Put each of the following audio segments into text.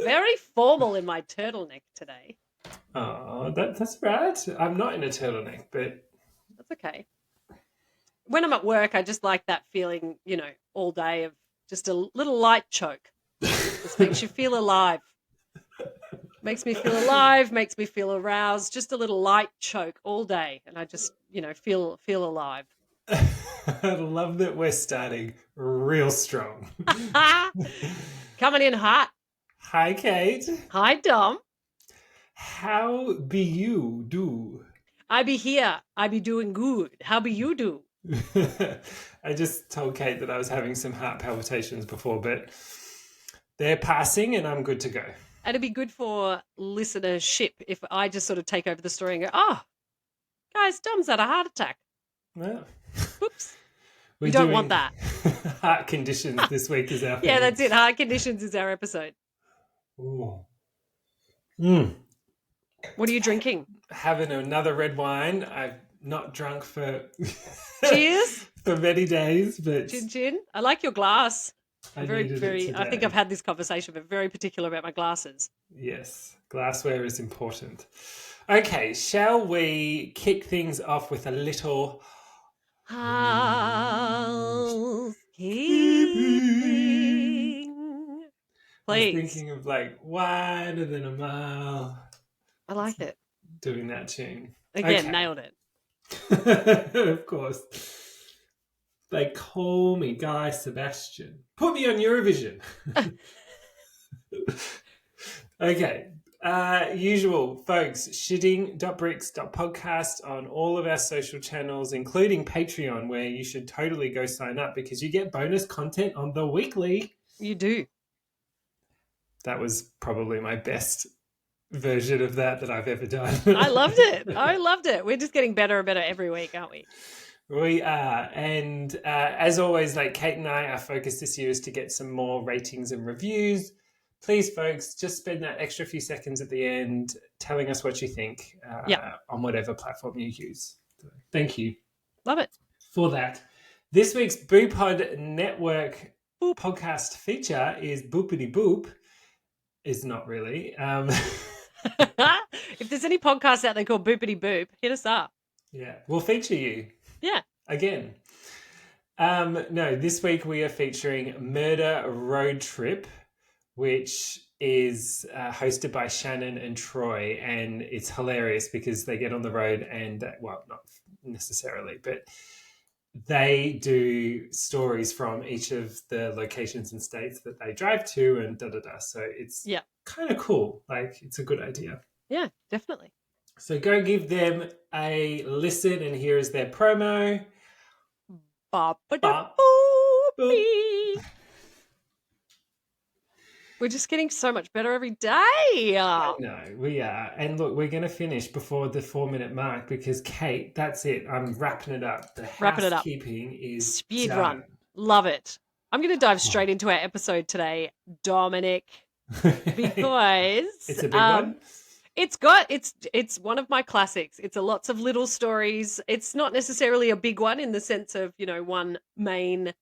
Very formal in my turtleneck today. Oh, that's right. I'm not in a turtleneck, but That's okay. When I'm at work, I just like that feeling, all day of just a little light choke. Just makes you feel alive. Makes me feel alive, makes me feel aroused. Just a little light choke all day, and I just, feel alive. I love that we're starting real strong. Coming in hot. Hi, Kate. Hi, Dom. How be you do? I be here. I be doing good. How be you do? I just told Kate that I was having some heart palpitations before, but they're passing and I'm good to go. And it'd be good for listenership if I just sort of take over the story and go, oh, guys, Dom's had a heart attack. Well, Oops. we You don't want that. Heart conditions this week is our thing. Yeah, that's it. Heart conditions is our episode. Ooh. What are you drinking? Having another red wine. I've not drunk for Cheers for many days, but Chin. I like your glass. I'm needed it very. I think today. I've had this conversation, but very particular about my glasses. Yes, glassware is important. Okay, shall we kick things off with a little housekeeping? I was Please. thinking of like wider than a mile. I like it. Doing that tune. Again, Okay. nailed it. Of course. They call me Guy Sebastian. Put me on Eurovision. Okay. Usual, folks, shitting.bricks.podcast on all of our social channels, including Patreon, where you should totally go sign up because you get bonus content on the weekly. You do. That was probably my best version of that I've ever done. I loved it. We're just getting better and better every week, aren't we? We are. And as always, like Kate and I, our focus this year is to get some more ratings and reviews. Please, folks, just spend that extra few seconds at the end telling us what you think on whatever platform you use. So, thank you. Love it. For that. This week's BooPod Network podcast feature is Boopity Boop. Is not really. If there's any podcasts out there called Boopity Boop, hit us up. Yeah, we'll feature you. Yeah. Again. No, this week we are featuring Murder Road Trip, which is hosted by Shannon and Troy, and it's hilarious because they get on the road and, well, not necessarily, but they do stories from each of the locations and states that they drive to and da-da-da. So it's kind of cool. Like, it's a good idea. Yeah, definitely. So go give them a listen, and here is their promo. We're just getting so much better every day. I know, we are. And look, we're going to finish before the 4-minute mark because, Kate, that's it. I'm wrapping it up. The housekeeping is speed done. run. Love it. I'm going to dive straight into our episode today, Dominic, because it's a big one. It's one of my classics. It's lots of little stories. It's not necessarily a big one in the sense of, one main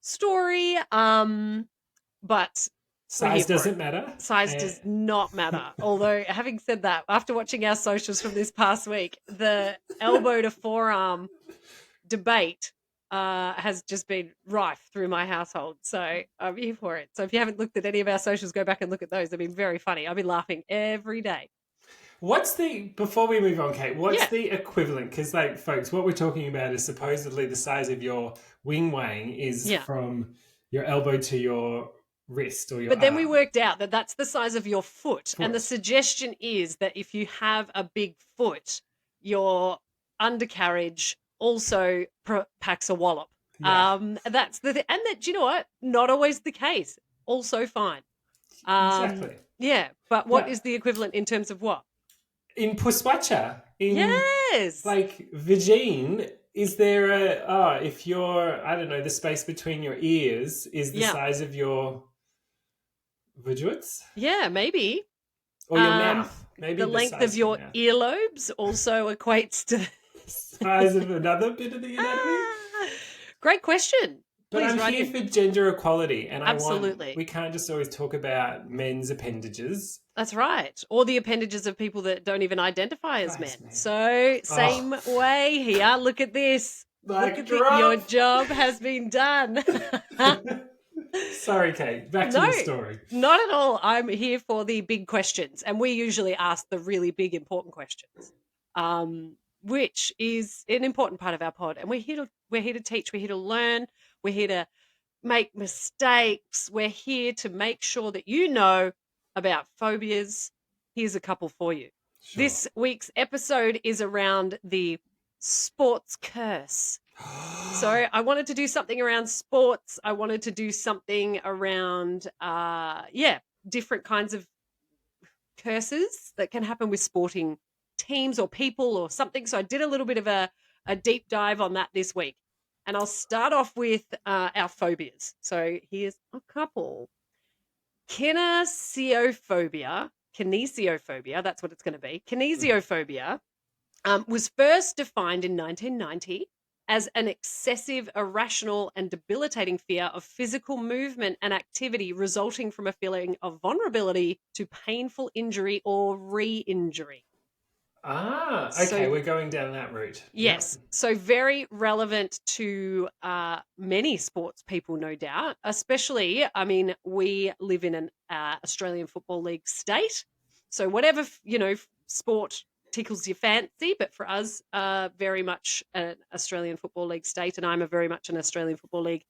story. But size doesn't matter. Size does not matter. Although, having said that, after watching our socials from this past week, the elbow to forearm debate has just been rife through my household. So I'm here for it. So if you haven't looked at any of our socials, go back and look at those. They've been very funny. I've been laughing every day. Before we move on, Kate, what's the equivalent? Because, like, folks, what we're talking about is supposedly the size of your wing wang is from your elbow to your wrist or your But then arm. we worked out that that's the size of your foot. And the suggestion is that if you have a big foot, your undercarriage also packs a wallop. Yeah. That's the thing. And that, you know what? Not always the case. Also fine. Exactly. Yeah. But what is the equivalent in terms of what? In Puswacha. Yes. Like, vagine, is there if you're, I don't know, the space between your ears is the size of your vajuits? Yeah, maybe. Or your mouth. Maybe the length of your earlobes also equates to size of another bit of the anatomy. Great question. But Please I'm write here in. for gender equality, and Absolutely. we can't just always talk about men's appendages. That's right. Or the appendages of people that don't even identify as men. Guys, man. So, Oh, same way here. Look at this. Look like at your drop. job has been done. Sorry, Kate. Back to No, your story. not at all. I'm here for the big questions, and we usually ask the really big, important questions, which is an important part of our pod. And we're here to teach. We're here to learn. We're here to make mistakes. We're here to make sure that you know about phobias. Here's a couple for you. Sure. This week's episode is around the sports curse. So I wanted to do something around sports. I wanted to do something around, different kinds of curses that can happen with sporting teams or people or something. So I did a little bit of a deep dive on that this week. And I'll start off with our phobias. So here's a couple. Kinesiophobia, that's what it's going to be. Kinesiophobia was first defined in 1990 as an excessive, irrational, and debilitating fear of physical movement and activity resulting from a feeling of vulnerability to painful injury or re-injury. Okay. So We're going down that route. Yep. yes. So very relevant to many sports people, no doubt. Especially, I mean, we live in an Australian Football League state. So whatever, sport tickles your fancy. But for us, very much an Australian Football League state. And I'm a very much an Australian Football League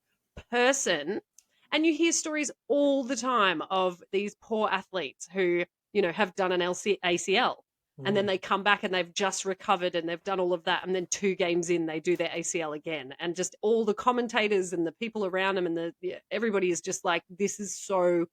person. And you hear stories all the time of these poor athletes who, have done an ACL and then they come back and they've just recovered and they've done all of that, and then 2 games in they do their ACL again, and just all the commentators and the people around them and everybody is just like, this is so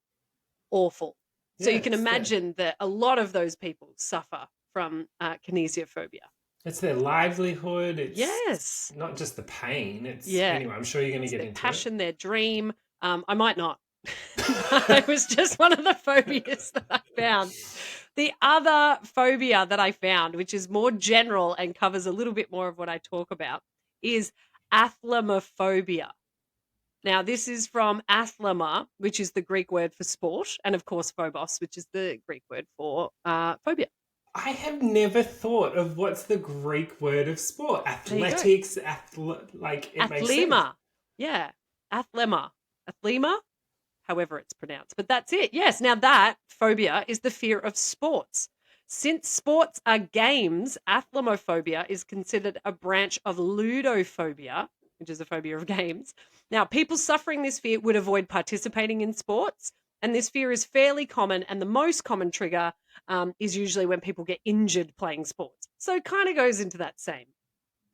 awful. So Yeah, you can imagine that a lot of those people suffer from kinesiophobia. it's their livelihood. It's Yes. not just the pain. It's Yeah. anyway. I'm sure you're going to It's get their into passion, their dream. I might not. It was just one of the phobias that I found. The other phobia that I found, which is more general and covers a little bit more of what I talk about, is athlemophobia. Now, this is from athlema, which is the Greek word for sport, and of course, phobos, which is the Greek word for phobia. I have never thought of what's the Greek word of sport. There you go. Athletics, it makes sense. Athlema. Yeah. Athlema. Athlema, however it's pronounced. But that's it. Yes. Now that phobia is the fear of sports. Since sports are games, athlemophobia is considered a branch of ludophobia, which is a phobia of games. Now, people suffering this fear would avoid participating in sports, and this fear is fairly common, and the most common trigger is usually when people get injured playing sports. So it kind of goes into that same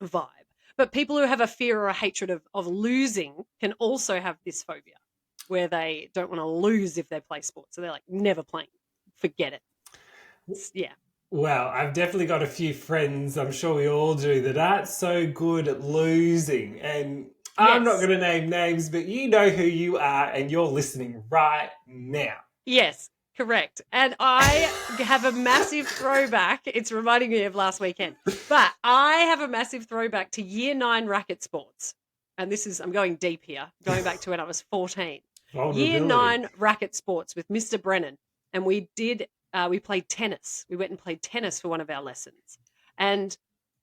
vibe. But people who have a fear or a hatred of losing can also have this phobia, where they don't want to lose if they play sports. So they're like, never playing. Forget it. Yeah. Well, I've definitely got a few friends, I'm sure we all do, that aren't so good at losing. And I'm not Yes. going to name names, but you know who you are and you're listening right now. Yes, correct. And I have a massive throwback. It's reminding me of last weekend. But I have a massive throwback to year 9 racket sports. And I'm going deep here, going back to when I was 14. Year 9 racket sports with Mr. Brennan. And we played tennis. We went and played tennis for one of our lessons. And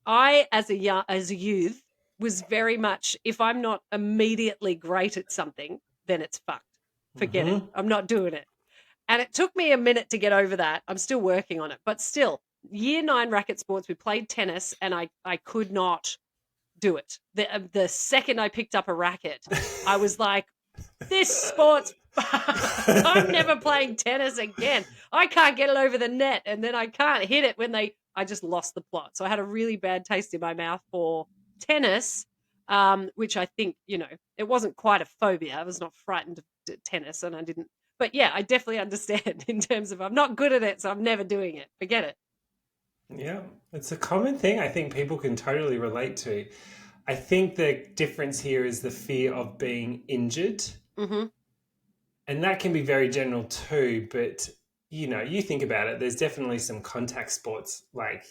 I, as a youth, was very much, if I'm not immediately great at something, then it's fucked. Forget it. I'm not doing it. And it took me a minute to get over that. I'm still working on it. But still, year 9 racket sports, we played tennis, and I could not do it. The second I picked up a racket, I was like, this sport's I'm never playing tennis again. I can't get it over the net, and then I can't hit it when I just lost the plot. So I had a really bad taste in my mouth for tennis, which I think, it wasn't quite a phobia. I was not frightened of tennis, and I didn't. But yeah, I definitely understand in terms of I'm not good at it, so I'm never doing it. Forget it. Yeah, it's a common thing I think people can totally relate to. I think the difference here is the fear of being injured. Mm-hmm. And that can be very general too, but you think about it, there's definitely some contact sports like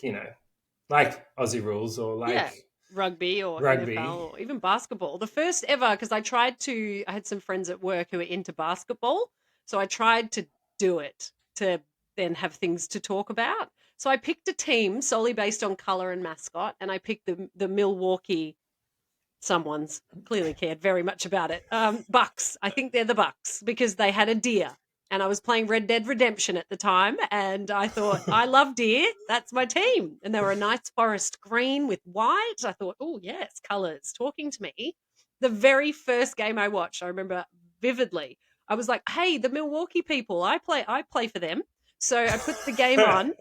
Aussie rules or rugby or NFL Rugby. or even basketball. The first ever, because I had some friends at work who were into basketball. So I tried to do it to then have things to talk about. So I picked a team solely based on color and mascot, and I picked the Milwaukee someone's clearly cared very much about it. Bucks. I think they're the Bucks because they had a deer. And I was playing Red Dead Redemption at the time. And I thought, I love deer. That's my team. And they were a nice forest green with white. I thought, oh, yes, colors talking to me. The very first game I watched, I remember vividly. I was like, hey, the Milwaukee people, I play for them. So I put the game on,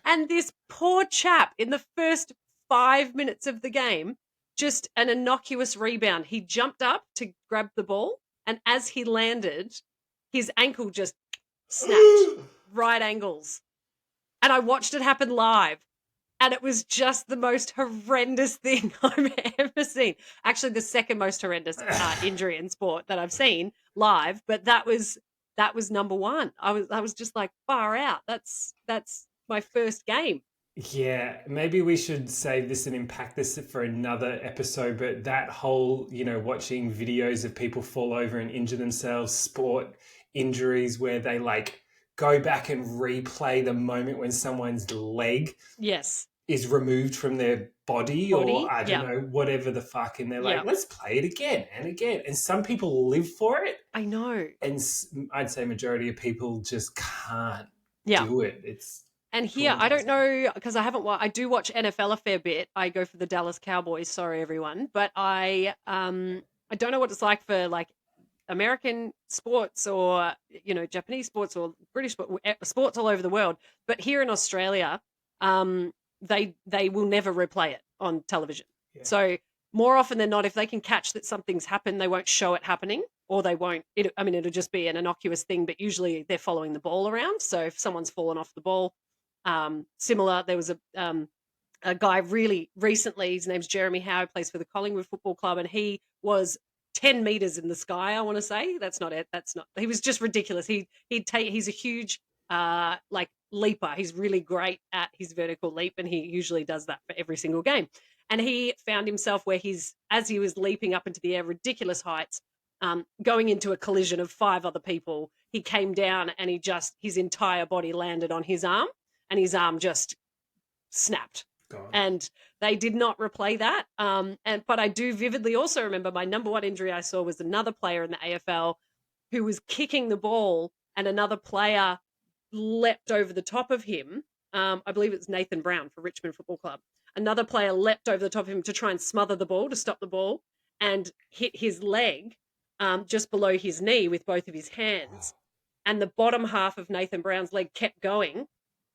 and this poor chap in the first 5 minutes of the game, just an innocuous rebound. He jumped up to grab the ball, and as he landed, his ankle just snapped, right angles. And I watched it happen live. And it was just the most horrendous thing I've ever seen. Actually, the second most horrendous injury in sport that I've seen live. But that was number one. I was just like, far out. That's my first game. Yeah, maybe we should save this and impact this for another episode. But that whole, watching videos of people fall over and injure themselves, sport injuries where they like go back and replay the moment when someone's leg Yes. is removed from their body or I don't Yeah. know, whatever the fuck. And they're like, Yeah. let's play it again and again. And some people live for it. I know. And I'd say majority of people just can't Yeah. do it. It's And here, I don't know, because I do watch NFL a fair bit. I go for the Dallas Cowboys. Sorry, everyone, but I don't know what it's like for like American sports or Japanese sports or British sports all over the world. But here in Australia, they will never replay it on television. Yeah. So more often than not, if they can catch that something's happened, they won't show it happening, or they won't. It'll just be an innocuous thing. But usually they're following the ball around. So if someone's fallen off the ball. Similar, there was a guy really recently, his name's Jeremy Howe, plays for the Collingwood Football Club, and he was 10 meters in the sky, I want to say. That's not it. He was just ridiculous. He's a huge like leaper. He's really great at his vertical leap, and he usually does that for every single game. And he found himself where as he was leaping up into the air, ridiculous heights, going into a collision of 5 other people, he came down and his entire body landed on his arm. And his arm just snapped. God. And they did not replay that. But I do vividly also remember my number one injury I saw was another player in the AFL who was kicking the ball, and another player leapt over the top of him. I believe it's Nathan Brown for Richmond Football Club. Another player leapt over the top of him to try and smother the ball, to stop the ball, and hit his leg just below his knee with both of his hands. And the bottom half of Nathan Brown's leg kept going.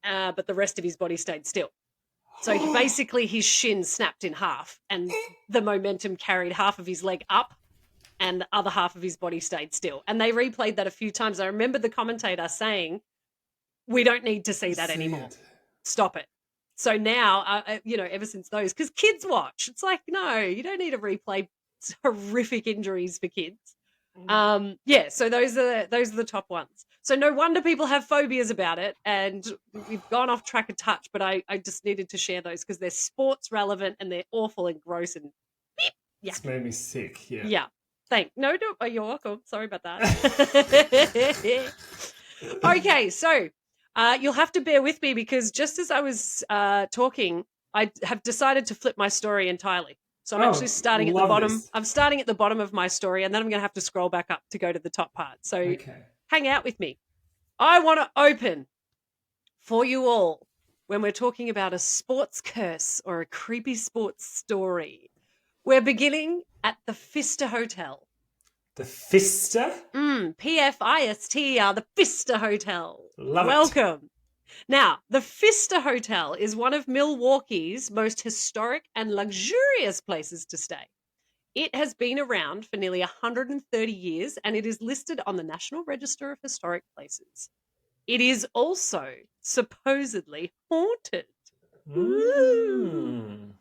But the rest of his body stayed still. So basically his shin snapped in half, and the momentum carried half of his leg up and the other half of his body stayed still. And they replayed that a few times. I remember the commentator saying, we don't need to see that anymore. Stop it. So now, ever since those, because kids watch, it's like, no, you don't need to replay horrific injuries for kids. So those are the top ones. So no wonder people have phobias about it, and we've gone off track a touch, but I just needed to share those because they're sports relevant and they're awful and gross and beep. Yeah. It's made me sick. Yeah. Yeah. You're welcome. Sorry about that. Okay, so you'll have to bear with me because just as I was talking, I have decided to flip my story entirely. So I'm actually starting at the bottom. This. I'm starting at the bottom of my story, and then I'm going to have to scroll back up to go to the top part. So hang out with me. I want to open for you all when we're talking about a sports curse or a creepy sports story. We're beginning at the Pfister Hotel. The Pfister? P-F-I-S-T-E-R, the Pfister Hotel. Welcome. It. Now, the Pfister Hotel is one of Milwaukee's most historic and luxurious places to stay. It has been around for nearly 130 years, and it is listed on the National Register of Historic Places. It is also supposedly haunted. Mm.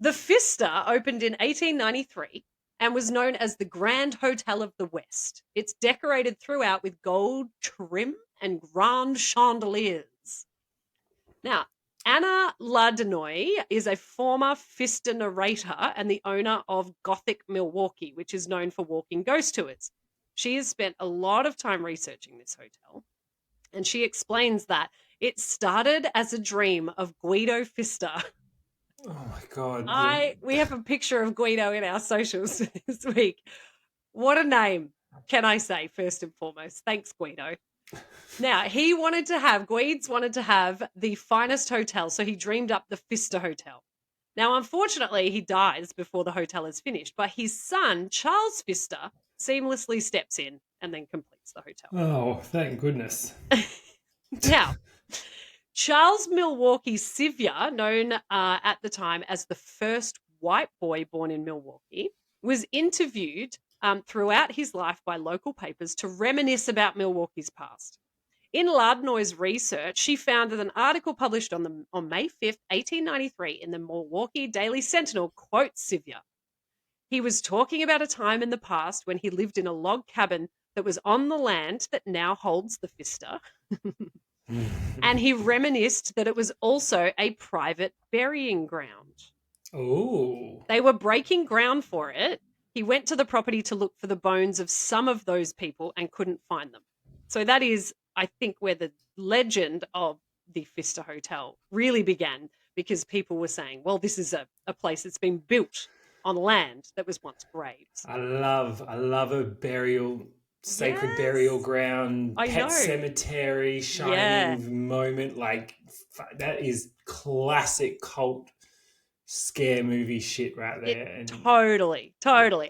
The Pfister opened in 1893 and was known as the Grand Hotel of the West. It's decorated throughout with gold trim and grand chandeliers. Now, Anna Lardenoy is a former Fister narrator and the owner of Gothic Milwaukee, which is known for walking ghost tours. She has spent a lot of time researching this hotel, and she explains that it started as a dream of Guido Fister. Oh my God. We have a picture of Guido in our socials this week. What a name, can I say, first and foremost. Thanks, Guido. Now, Guides wanted to have the finest hotel, so he dreamed up the Fister Hotel. Now, unfortunately, he dies before the hotel is finished, but his son, Charles Fister, seamlessly steps in and then completes the hotel. Oh, thank goodness. Now, Charles Milwaukee Sivyer, known at the time as the first white boy born in Milwaukee, was interviewed throughout his life by local papers to reminisce about Milwaukee's past. In Lardenoy's research, she found that an article published on May 5th, 1893 in the Milwaukee Daily Sentinel quotes Sivyer. He was talking about a time in the past when he lived in a log cabin that was on the land that now holds the Fister. And he reminisced that it was also a private burying ground. Oh. They were breaking ground for it. He went to the property to look for the bones of some of those people and couldn't find them. So that is, I think, where the legend of the Fister Hotel really began, because people were saying, well, this is a place that's been built on land that was once graves. I love a sacred burial ground, pet cemetery, shining moment. Like, that is classic cult scare movie shit right there. Totally.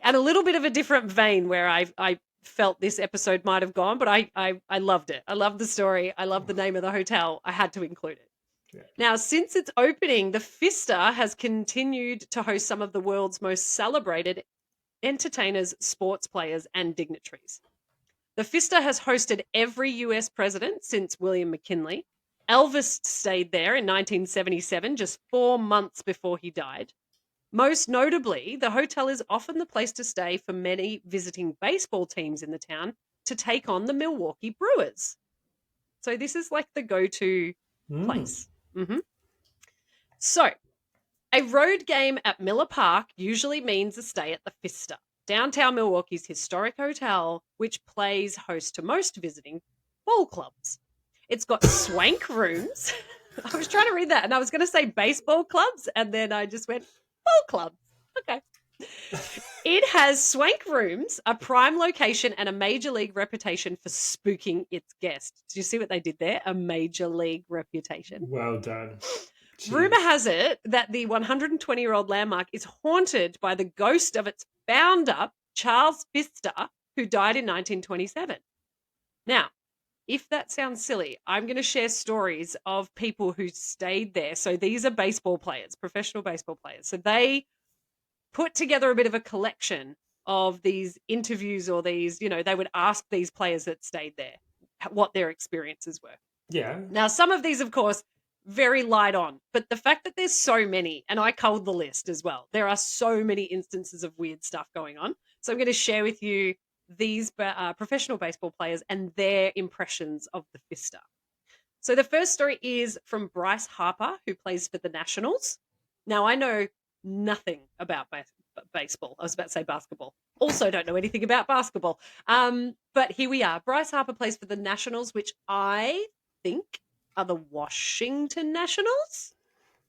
And a little bit of a different vein where I felt this episode might have gone, but I loved it. I loved the story. I loved the name of the hotel. I had to include it. Yeah. Now, since its opening, the Fister has continued to host some of the world's most celebrated entertainers, sports players, and dignitaries. The Fister has hosted every US president since William McKinley. Elvis stayed there in 1977, just 4 months before he died. Most notably, the hotel is often the place to stay for many visiting baseball teams in the town to take on the Milwaukee Brewers. So this is like the go-to place. Mm-hmm. So, a road game at Miller Park usually means a stay at the Fister, downtown Milwaukee's historic hotel, which plays host to most visiting ball clubs. It's got swank rooms. I was trying to read that, and I was going to say baseball clubs, and then I just went, ball clubs. Okay. It has swank rooms, a prime location, and a major league reputation for spooking its guests. Did you see what they did there? A major league reputation. Well done. Jeez. Rumor has it that the 120-year-old landmark is haunted by the ghost of its founder, Charles Fister, who died in 1927. Now, if that sounds silly, I'm going to share stories of people who stayed there. So these are baseball players, professional baseball players. So they put together a bit of a collection of these interviews, or these, they would ask these players that stayed there what their experiences were. Yeah. Now, some of these, of course, very light on, but the fact that there's so many, and I culled the list as well, there are so many instances of weird stuff going on. So I'm going to share with you these professional baseball players and their impressions of the Fister. So the first story is from Bryce Harper, who plays for the Nationals. Now, I know nothing about baseball. I was about to say basketball. Also don't know anything about basketball. But here we are. Bryce Harper plays for the Nationals, which I think are the Washington Nationals.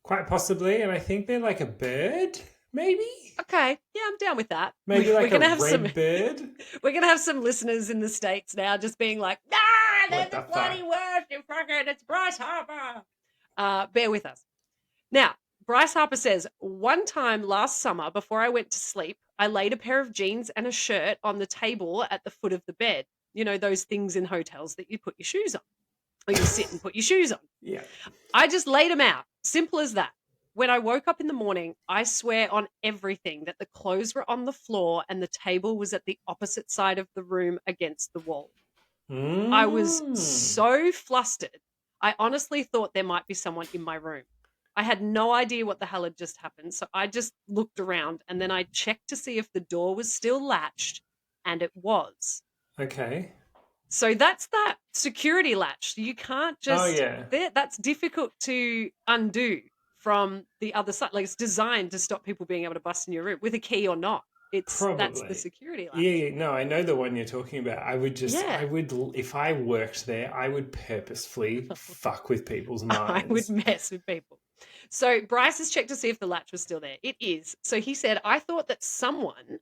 Quite possibly. And I think they're like a bird, maybe? Okay. Yeah, I'm down with that. Maybe like a red bird? We're going to have some listeners in the States now just being like, they're the bloody worst. It's Bryce Harper. Bear with us. Now, Bryce Harper says, one time last summer before I went to sleep, I laid a pair of jeans and a shirt on the table at the foot of the bed. You know, those things in hotels that you put your shoes on, or you sit and put your shoes on. Yeah. I just laid them out. Simple as that. When I woke up in the morning, I swear on everything that the clothes were on the floor and the table was at the opposite side of the room against the wall. I was so flustered. I honestly thought there might be someone in my room. I had no idea what the hell had just happened, so I just looked around and then I checked to see if the door was still latched, and it was. Okay. So that's that security latch. You can't Oh just yeah, that's difficult to undo from the other side. Like it's designed to stop people being able to bust in your room with a key or not. That's the probably. security Yeah, latch. yeah, no, I know the one you're talking about. I Yeah. would, if I worked there, I would purposefully fuck with people's I would minds. mess with people. So Bryce has checked to see if the latch was still there. It is. So he said, I thought that someone,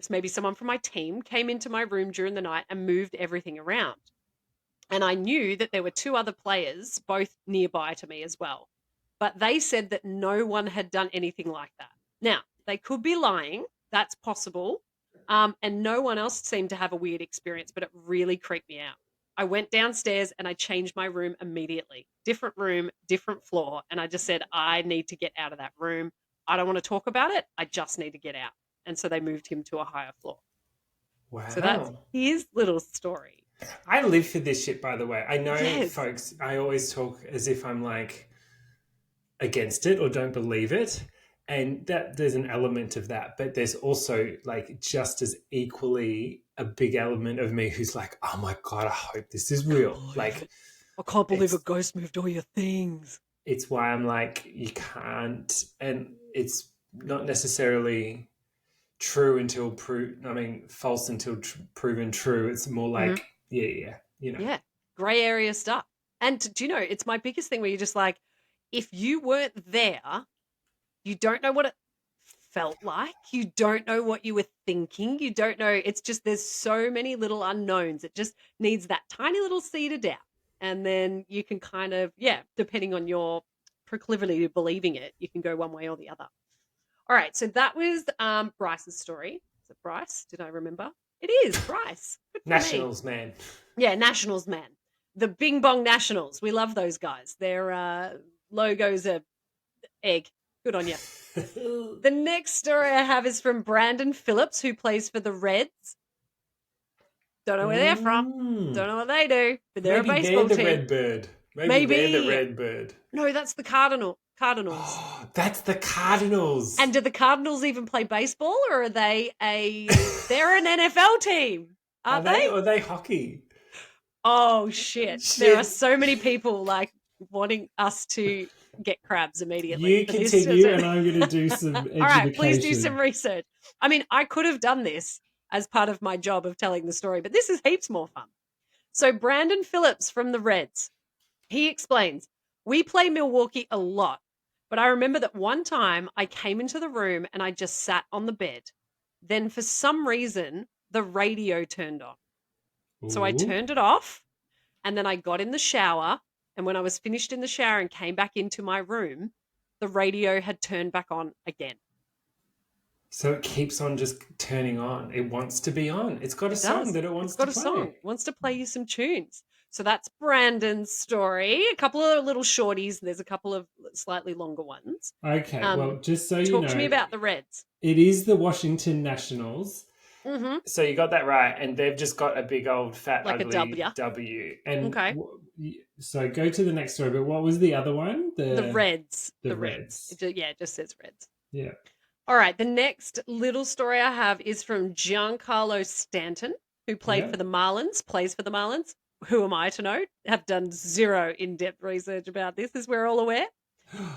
maybe someone from my team came into my room during the night and moved everything around. And I knew that there were two other players, both nearby to me as well. But they said that no one had done anything like that. Now, they could be lying. That's possible. And no one else seemed to have a weird experience, but it really creeped me out. I went downstairs and I changed my room immediately. Different room, different floor. And I just said, I need to get out of that room. I don't want to talk about it. I just need to get out. And so they moved him to a higher floor. So that's Wow. his little story. I live for this shit, by the way. I know, Yes. folks, I always talk as if I'm like against it or don't believe it. And that there's an element of that, but there's also like just as equally a big element of me who's like, oh my God, I hope this is real. Believe Like it. I can't believe a it's ghost moved all your things. it's why I'm like, you can't, and it's not necessarily true until false until proven true. It's more Hmm. like, yeah, you know. Yeah. Gray area stuff. And do you know, it's my biggest thing where you're just like, if you weren't there, you don't know what it felt like. You don't know what you were thinking. You don't know. It's just there's so many little unknowns. It just needs that tiny little seed of doubt. And then you can kind of, yeah, depending on your proclivity to believing it, you can go one way or the other. All right. So that was Bryce's story. Is it Bryce? Did I remember? It is Bryce. Good for me. Nationals, man. Yeah, Nationals, man. The Bing Bong Nationals. We love those guys. Their logos are egg. Good on you. The next story I have is from Brandon Phillips, who plays for the Reds. Don't know where they're from. Don't know what they do, but they're a Maybe they're baseball the team. red bird. Maybe they're the Maybe. red bird. No, that's the Cardinals. Oh, that's the Cardinals. And do the Cardinals even play baseball, or are they they're an NFL team, Are aren't they, they? or are they hockey? Oh shit. There are Shit. so many people like wanting us to get crabs immediately You for this. continue, and I'm going to do some All right, please do some education. research. I mean, I could have done this as part of my job of telling the story, but this is heaps more fun. So Brandon Phillips from the Reds, he explains, we play Milwaukee a lot, but I remember that one time I came into the room and I just sat on the bed. Then for some reason, the radio turned on. So I Ooh. turned it off and then I got in the shower. And when I was finished in the shower and came back into my room, the radio had turned back on again. So it keeps on just turning on. It wants to be on. It's got a It song does. that it It's wants to got a song. play. It wants to play you some tunes. So that's Brandon's story. A couple of little shorties. There's a couple of slightly longer ones. Okay, well, just so you Talk to me know, about the Reds. it is the Washington Nationals. Mm-hmm. So you got that right, and they've just got a big old fat Like a ugly W. W. And Okay. so go to the next story. But what was the other one? The Reds. The The Reds. Reds. It just says Reds. Yeah. All right. The next little story I have is from Giancarlo Stanton, who played Yeah. for the Marlins, plays for the Marlins. Who am I to know? Have done zero in-depth research about this, as we're all aware.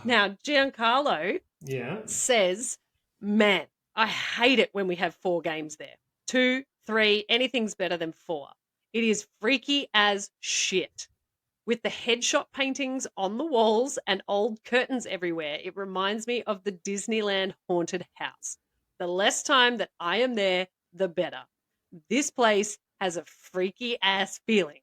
Now, Giancarlo Yeah. says, man, I hate it when we have 4 games there. 2, 3, anything's better than 4. It is freaky as shit. With the headshot paintings on the walls and old curtains everywhere, it reminds me of the Disneyland haunted house. The less time that I am there, the better. This place has a freaky ass feeling.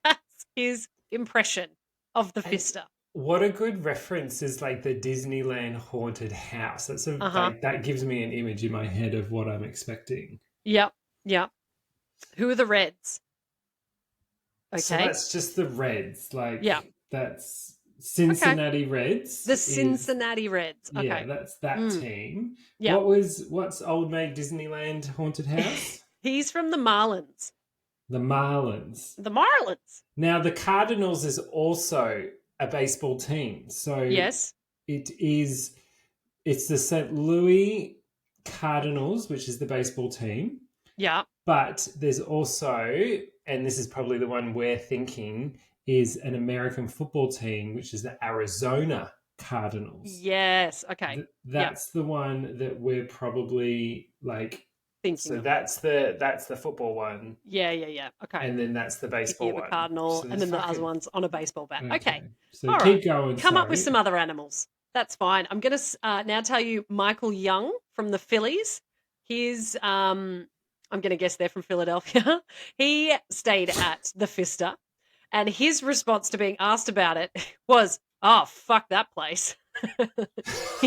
That's his impression of the Vista. What a good reference is like the Disneyland haunted house. That's like that gives me an image in my head of what I'm expecting. Yep. Who are the Reds? Okay. So that's just the Reds. Like that's Cincinnati Reds. The Cincinnati Reds. Okay. Yeah, that's that team. Yeah. What's old mate Disneyland haunted house? He's from the Marlins. The Marlins. The Marlins. Now the Cardinals is also a baseball team. So yes, it's the St. Louis Cardinals, which is the baseball team. Yeah. But there's also, and this is probably the one we're thinking, is an American football team, which is the Arizona Cardinals. Yes. Okay. Yep. That's the one that we're probably like. Thinking So of. that's the football one, Yeah. Okay. and then that's the If you baseball have a one. cardinal, So and there's then the other fucking one's on a baseball bat. Okay. okay. So All right. keep going. Come up with Sorry. some other animals. That's fine. I'm going to now tell you Michael Young from the Phillies. He's, I'm going to guess they're from Philadelphia. He stayed at the Fister, and his response to being asked about it was, "Oh, fuck that place."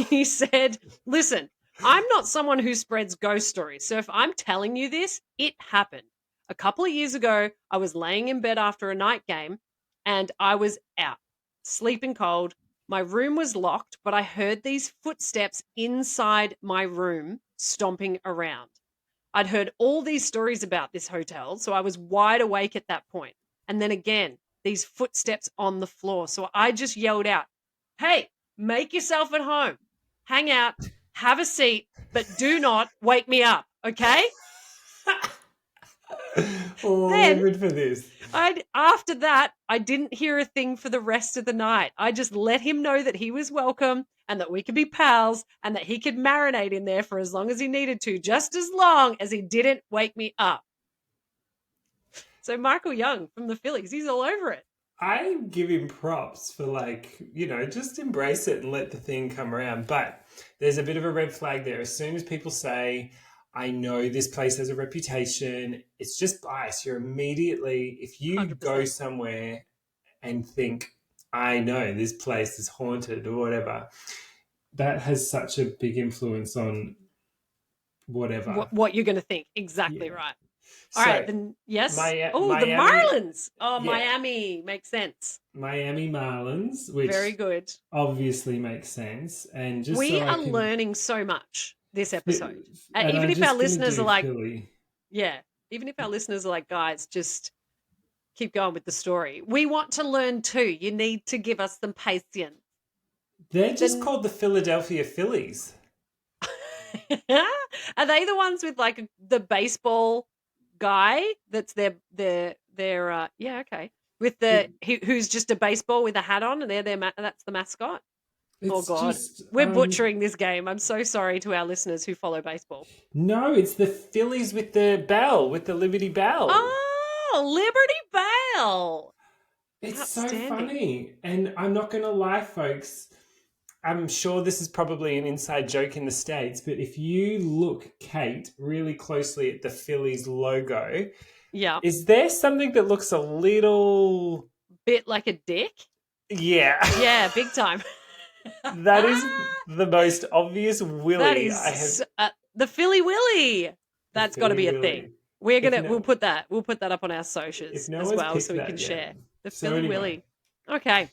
He said, "Listen, I'm not someone who spreads ghost stories. So if I'm telling you this, it happened. A couple of years ago, I was laying in bed after a night game and I was out, sleeping cold. My room was locked, but I heard these footsteps inside my room stomping around. I'd heard all these stories about this hotel, so I was wide awake at that point. And then again, these footsteps on the floor. So I just yelled out, 'Hey, make yourself at home. Hang out, have a seat, but do not wake me up, okay?' Oh, we're Then good for this. after that, I didn't hear a thing for the rest of the night. I just let him know that he was welcome and that we could be pals and that he could marinate in there for as long as he needed to, just as long as he didn't wake me up." So Michael Young from the Phillies, he's all over it. I give him props for just embrace it and let the thing come around. But there's a bit of a red flag there. As soon as people say, I know this place has a reputation, it's just bias. You're immediately, if you go 100%. somewhere and think, I know this place is haunted or whatever, that has such a big influence on whatever. What you're going to think. Exactly Yeah. right. All right, So then yes. Oh, the Miami, Marlins. Oh, yeah, Miami makes sense. Miami Marlins, Very which good. obviously makes sense. And just We so I are can, learning so much this episode. and Even I'm if our just going to listeners are do like, Philly. yeah, even if our listeners are like, guys, just keep going with the story. We want to learn too. You need to give us some patience. They're just Then called the Philadelphia Phillies. are they the ones with like the baseball guy that's their yeah, okay, with It, who's just a baseball with a hat on, and that's the mascot? Oh it's god, just, we're butchering this game. I'm so sorry to our listeners who follow baseball. no, it's the Phillies with the bell, with the Liberty Bell. Oh, Liberty Bell. It's so Outstanding. funny. And I'm not going to lie, folks. I'm sure this is probably an inside joke in the States, but if you look, Kate, really closely at the Phillies logo, Yeah, is there something that looks a little. bit like a dick. Yeah. Yeah, big time. That is the most obvious That Willy I have. is the Philly Willy. The That's got to Philly be a thing. Willy. We're If gonna no, we'll put that up on our if socials no as one's well picked so we can that yet. share. The So Philly anyway, Willy. Okay.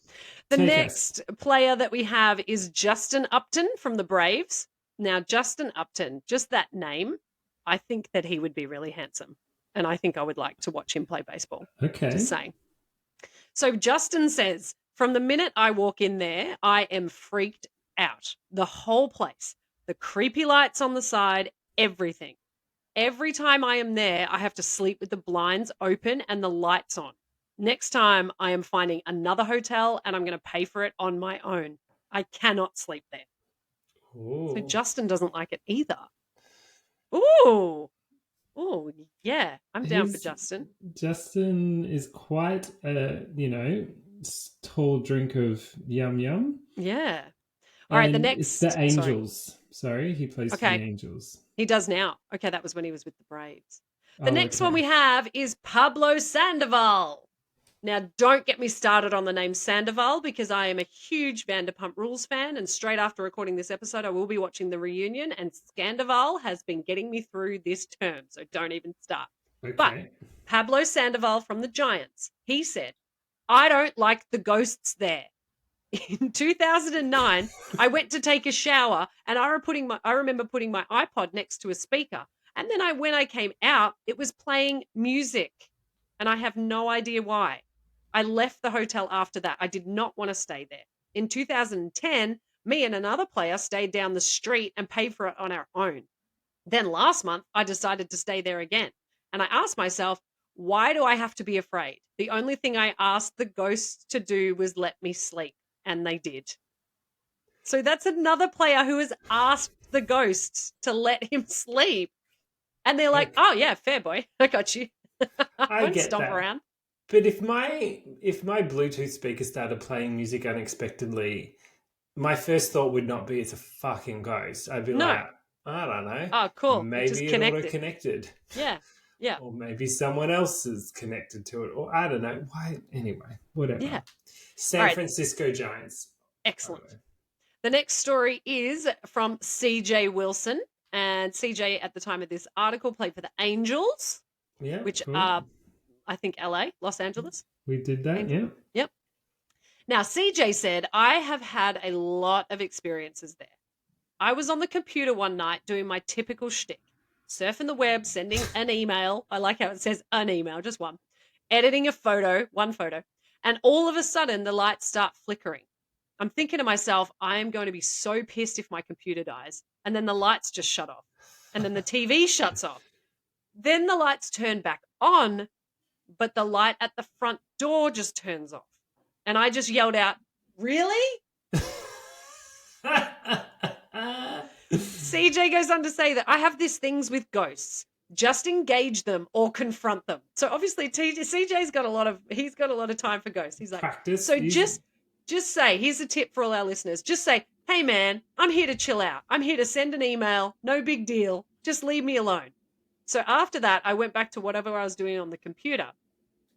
The take us. next player that we have is Justin Upton from the Braves. Now, Justin Upton, just that name, I think that he would be really handsome. And I think I would like to watch him play baseball. Just Okay. saying. So Justin says, from the minute I walk in there, I am freaked out. The whole place, the creepy lights on the side, everything. Every time I am there, I have to sleep with the blinds open and the lights on. Next time, I am finding another hotel and I'm going to pay for it on my own. I cannot sleep there. So Ooh. Justin doesn't like it either. Ooh. Ooh, yeah. I'm down for He's Justin. Justin is quite a, tall drink of yum yum. Yeah. All right, the And it's the next. Sorry. Angels. Sorry, he plays for the Okay. Angels. He does now. Okay, that was when he was with the Braves. The Oh, next one okay. we have is Pablo Sandoval. Now, don't get me started on the name Sandoval because I am a huge Vanderpump Rules fan. And straight after recording this episode, I will be watching the reunion. And Scandoval has been getting me through this term. So don't even start. But Okay. Pablo Sandoval from the Giants, he said, I don't like the ghosts there. In 2009, I went to take a shower and I remember putting my iPod next to a speaker. And then when I came out, it was playing music. And I have no idea why. I left the hotel after that. I did not want to stay there. In 2010, me and another player stayed down the street and paid for it on our own. Then last month, I decided to stay there again. And I asked myself, why do I have to be afraid? The only thing I asked the ghosts to do was let me sleep, and they did. So that's another player who has asked the ghosts to let him sleep. And they're like, Okay. oh, yeah, fair boy. I got you. I I won't get stomp that. around. But if my Bluetooth speaker started playing music unexpectedly, my first thought would not be it's a fucking ghost. I'd be No. like, I don't know. Oh, cool. It just Maybe it auto connected. connected. Yeah. Yeah. Or maybe someone else is connected to it. Or I don't know. Why anyway, Yeah. whatever. All San right. Francisco Giants. By the Excellent. way. The next story is from CJ Wilson. And CJ, at the time of this article, played for the Angels, Yeah, which cool. are, I think, LA, Los Angeles. We did that, Angels. yeah. Yep. Now, CJ said, I have had a lot of experiences there. I was on the computer one night doing my typical shtick, surfing the web, sending an email. I like how it says an email, just one, editing a photo, one photo, and all of a sudden the lights start flickering. I'm thinking to myself, I am going to be so pissed if my computer dies. And then the lights just shut off. And then the TV shuts off. Then the lights turn back on, but the light at the front door just turns off. And I just yelled out, really? CJ goes on to say that I have these things with ghosts. Just engage them or confront them. So obviously CJ's got a lot of time for ghosts. He's like, Practice. so just say, here's a tip for all our listeners. Just say, hey man, I'm here to chill out. I'm here to send an email. No big deal. Just leave me alone. So after that, I went back to whatever I was doing on the computer.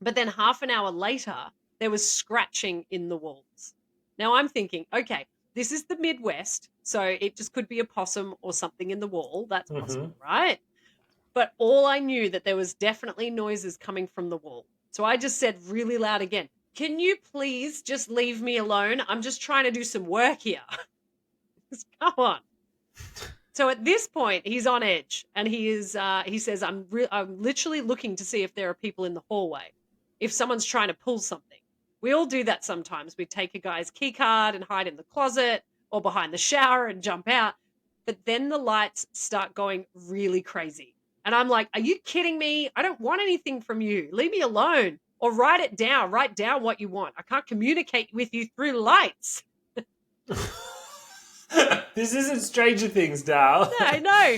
But then half an hour later, there was scratching in the walls. Now I'm thinking, okay, this is the Midwest, so it just could be a possum or something in the wall. That's Mm-hmm. possible, right? But all I knew that there was definitely noises coming from the wall. So I just said really loud again, can you please just leave me alone? I'm just trying to do some work here. Come on. So at this point, he's on edge, and he says, I'm literally looking to see if there are people in the hallway, if someone's trying to pull something. We all do that sometimes. We take a guy's key card and hide in the closet or behind the shower and jump out. But then the lights start going really crazy. And I'm like, are you kidding me? I don't want anything from you. Leave me alone. Or write it down. Write down what you want. I can't communicate with you through lights. This isn't Stranger Things, Dal. I know.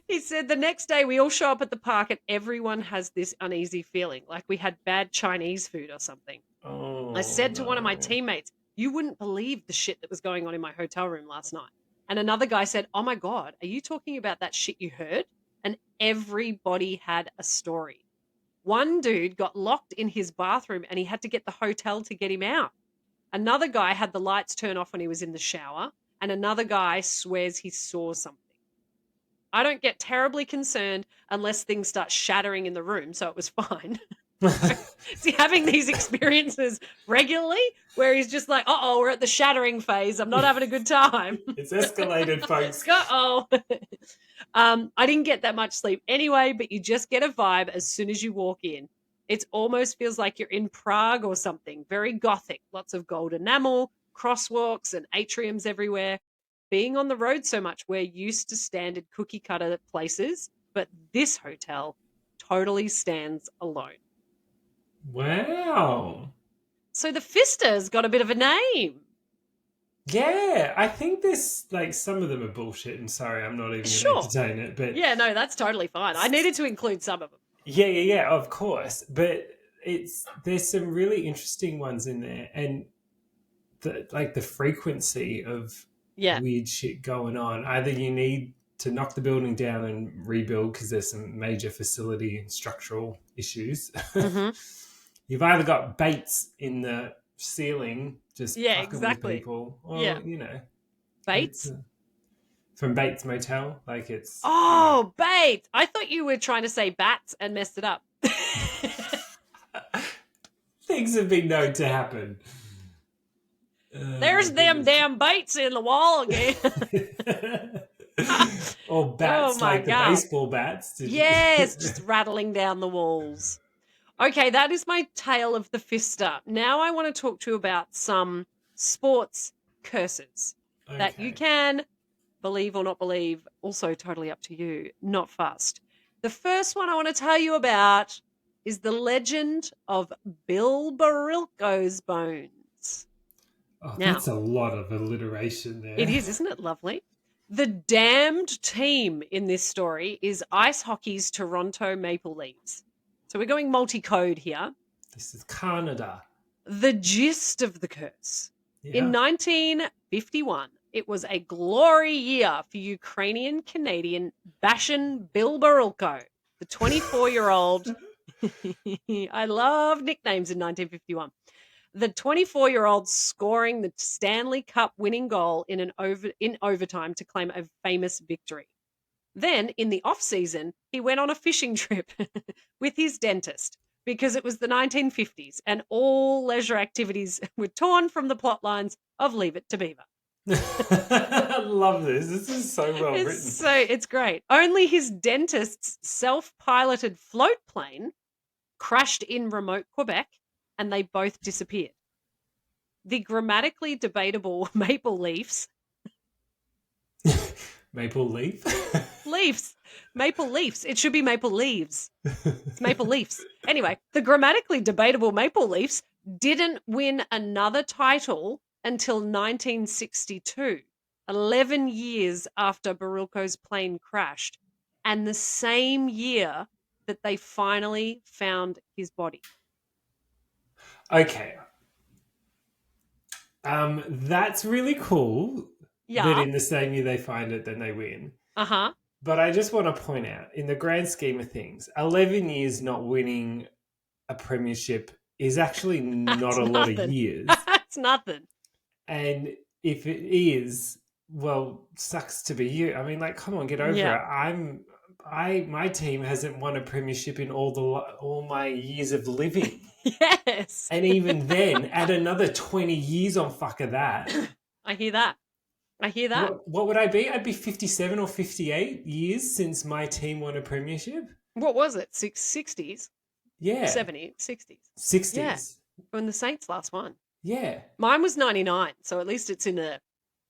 He said the next day we all show up at the park and everyone has this uneasy feeling, like we had bad Chinese food or something. I Oh said to one of my no. teammates, you wouldn't believe the shit that was going on in my hotel room last night. And another guy said, oh my God, are you talking about that shit you heard? And everybody had a story. One dude got locked in his bathroom and he had to get the hotel to get him out. Another guy had the lights turn off when he was in the shower. And another guy swears he saw something. I don't get terribly concerned unless things start shattering in the room, so it was fine. Is he having these experiences regularly where he's just like, uh-oh, we're at the shattering phase. I'm not having a good time. It's escalated, folks. Uh-oh. I didn't get that much sleep anyway, but you just get a vibe as soon as you walk in. It almost feels like you're in Prague or something. Very gothic. Lots of gold enamel, crosswalks, and atriums everywhere. Being on the road so much, we're used to standard cookie cutter places, but this hotel totally stands alone. Wow. So the Fista's got a bit of a name. Yeah, I think there's like some of them are bullshit, and sorry, I'm not even going to Sure. entertain it. But Yeah, no, that's totally fine. I needed to include some of them. yeah, of course. But there's some really interesting ones in there, and the frequency of Yeah. weird shit going on. Either you need to knock the building down and rebuild because there's some major facility and structural issues. Mm-hmm. You've either got Bates in the ceiling just Yeah, fucking with exactly. people, or Yeah. it's Bates? from Bates Motel. Like it's Oh, Bates. I thought you were trying to say bats and messed it up. things have been known to happen. There's them damn Bates in the wall again. Or bats, Oh my like the God. baseball bats. Yes, just rattling down the walls. Okay, that is my tale of the Fista. Now I want to talk to you about some sports curses that you Okay. can believe or not believe, also totally up to you, not fussed. The first one I want to tell you about is the legend of Bill Barilko's bones. Oh, Now, that's a lot of alliteration it there. is, isn't it lovely? The damned team in this story is ice hockey's Toronto Maple Leafs. So we're going multi-code here. This is Canada. The gist of the curse. In Yeah. 1951, it was a glory year for Ukrainian Canadian Bashan Bill Barilko, the 24-year-old. I love nicknames in 1951. The 24-year-old scoring the Stanley Cup winning goal in overtime to claim a famous victory. Then, in the off-season, he went on a fishing trip with his dentist because it was the 1950s and all leisure activities were torn from the plot lines of Leave It to Beaver. I love this. This is so well written. It's great. Only his dentist's self-piloted float plane crashed in remote Quebec and they both disappeared. The grammatically debatable Maple Leafs. Maple leaf? Maple Leafs. It should be Maple Leaves. It's Maple Leafs. Anyway, the grammatically debatable Maple Leafs didn't win another title until 1962, 11 years after Barilko's plane crashed, and the same year that they finally found his body. Okay. That's really cool that Yeah. in the same year they find it, then they win. Uh-huh. But I just want to point out, in the grand scheme of things, 11 years not winning a premiership is actually not That's a lot of nothing. years. That's nothing. And if it is, well, sucks to be you. I mean, like, come on, get over it. My team hasn't won a premiership in all my years of living. Yes. And even then, add another 20 years on fuck of that. I hear that. What would I be? I'd be 57 or 58 years since my team won a premiership. What was it? 60s? Yeah. 70s? 60s? 60s. Yeah. When the Saints last won. Yeah. Mine was 99, so at least it's in the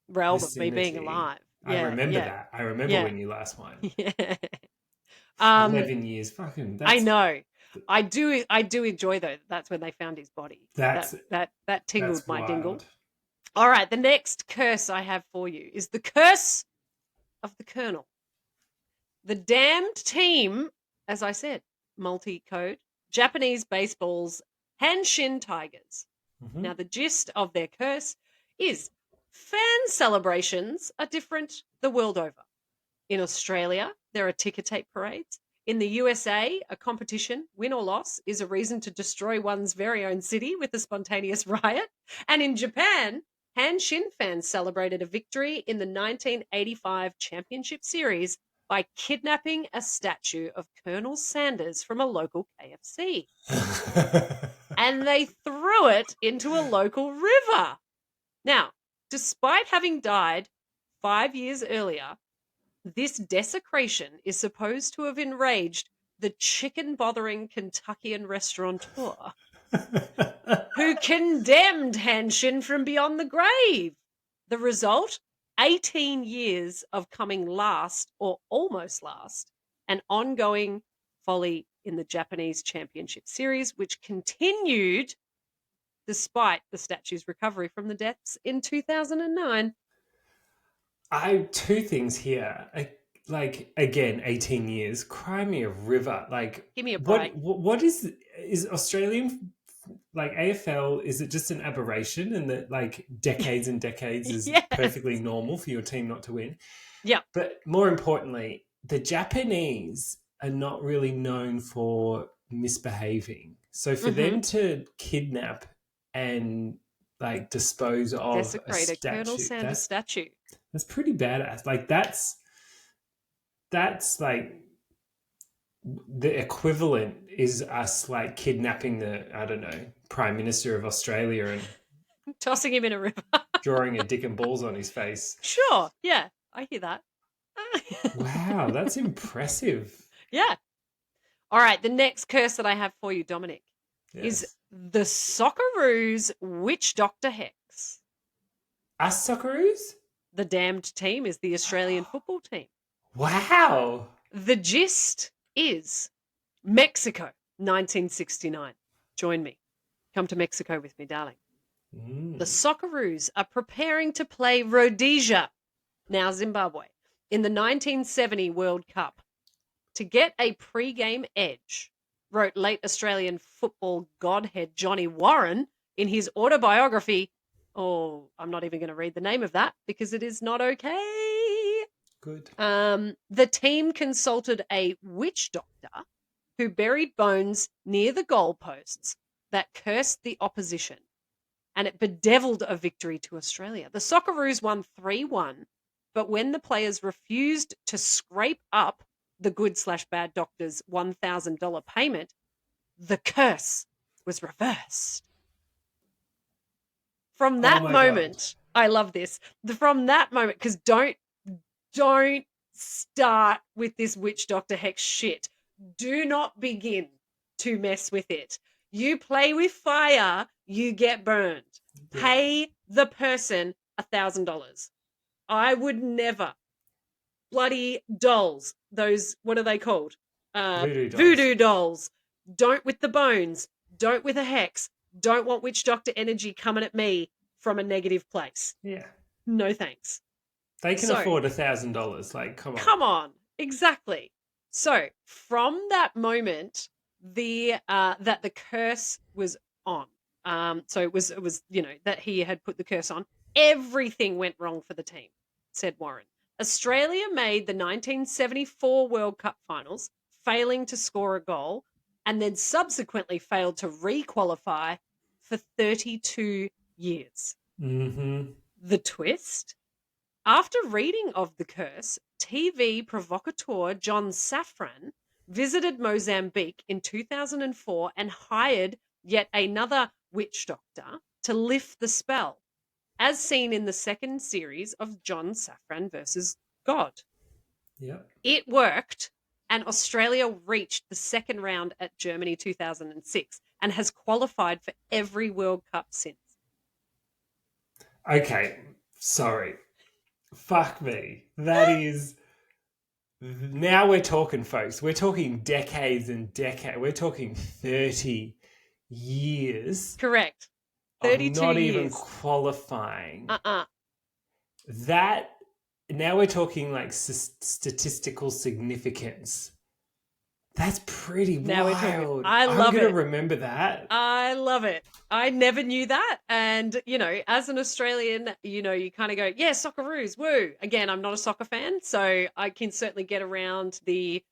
realm of me being Vicinity. alive. I Yeah, remember yeah, that. I remember when you last won. Yeah. 11 years. Fucking. I know. I do enjoy though. That's when they found his body. That's That tingled that's my wild. dingle. All right, the next curse I have for you is the curse of the Colonel. The damned team, as I said, multi-code, Japanese baseball's Hanshin Tigers. Mhm. Now, the gist of their curse is fan celebrations are different the world over. In Australia, there are ticker tape parades. In the USA, a competition, win or loss, is a reason to destroy one's very own city with a spontaneous riot. And in Japan, Hanshin fans celebrated a victory in the 1985 Championship Series by kidnapping a statue of Colonel Sanders from a local KFC. And they threw it into a local river. Now, despite having died 5 years earlier, this desecration is supposed to have enraged the chicken-bothering Kentuckian restaurateur who condemned Hanshin from beyond the grave. The result? 18 years of coming last or almost last, and ongoing folly in the Japanese Championship Series, which continued despite the statue's recovery from the depths in 2009. Two things here. Like, again, 18 years. Cry me a river. Like, give me a break. What is Australian, like, AFL? Is it just an aberration and that, like, decades and decades is Yes. perfectly normal for your team not to win? Yeah. But more importantly, the Japanese are not really known for misbehaving. So for them to kidnap and, like, dispose of Desecrate a a Colonel statue, Sanders statue. that's pretty badass. Like, that's like the equivalent is us, like, kidnapping the, I don't know, Prime Minister of Australia and tossing him in a river. drawing a dick and balls on his face. Sure. Yeah, I hear that. Wow, that's impressive. Yeah. All right, the next curse that I have for you, Dominic, is Yes. the Socceroos Witch Doctor Hex. Us Socceroos? The damned team is the Australian football team. Wow. The gist is Mexico, 1969. Join me. Come to Mexico with me, darling. The Socceroos are preparing to play Rhodesia, now Zimbabwe, in the 1970 World Cup. To get a pre-game edge, wrote late Australian football godhead Johnny Warren in his autobiography. Oh, I'm not even going to read the name of that because it is not okay. Good. The team consulted a witch doctor who buried bones near the goalposts that cursed the opposition, and it bedeviled a victory to Australia. The Socceroos won 3-1, but when the players refused to scrape up the good/bad doctor's $1,000 payment, the curse was reversed. From that moment, I love this. From that moment, because don't start with this witch doctor hex shit. Do not begin to mess with it. You play with fire, you get burned. Yeah. Pay the person $1,000. I would never. Bloody dolls. Those, what are they called? Voodoo dolls. Voodoo dolls. Don't with the bones. Don't with a hex. Don't want witch doctor energy coming at me from a negative place. Yeah. No thanks. They can afford $1,000. Like, come on. Come on. Exactly. So from that moment, that the curse was on. So it was that he had put the curse on. Everything went wrong for the team, said Warren. Australia made the 1974 World Cup finals, failing to score a goal, and then subsequently failed to re-qualify for 32 years. Mm-hmm. The twist? After reading of the curse, TV provocateur John Safran visited Mozambique in 2004 and hired yet another witch doctor to lift the spell, as seen in the second series of John Safran versus God. Yep. It worked, and Australia reached the second round at Germany 2006 and has qualified for every World Cup since. Okay, sorry. Fuck me. That is... Now we're talking, folks. We're talking decades and decades. We're talking 30 years. Correct. 32 of not years. even qualifying. That... Now we're talking like statistical significance. That's pretty wild. I love it. I'm going to remember that. I love it. I never knew that. And, as an Australian, you kind of go, yeah, Socceroos, woo. Again, I'm not a soccer fan, so I can certainly get around the,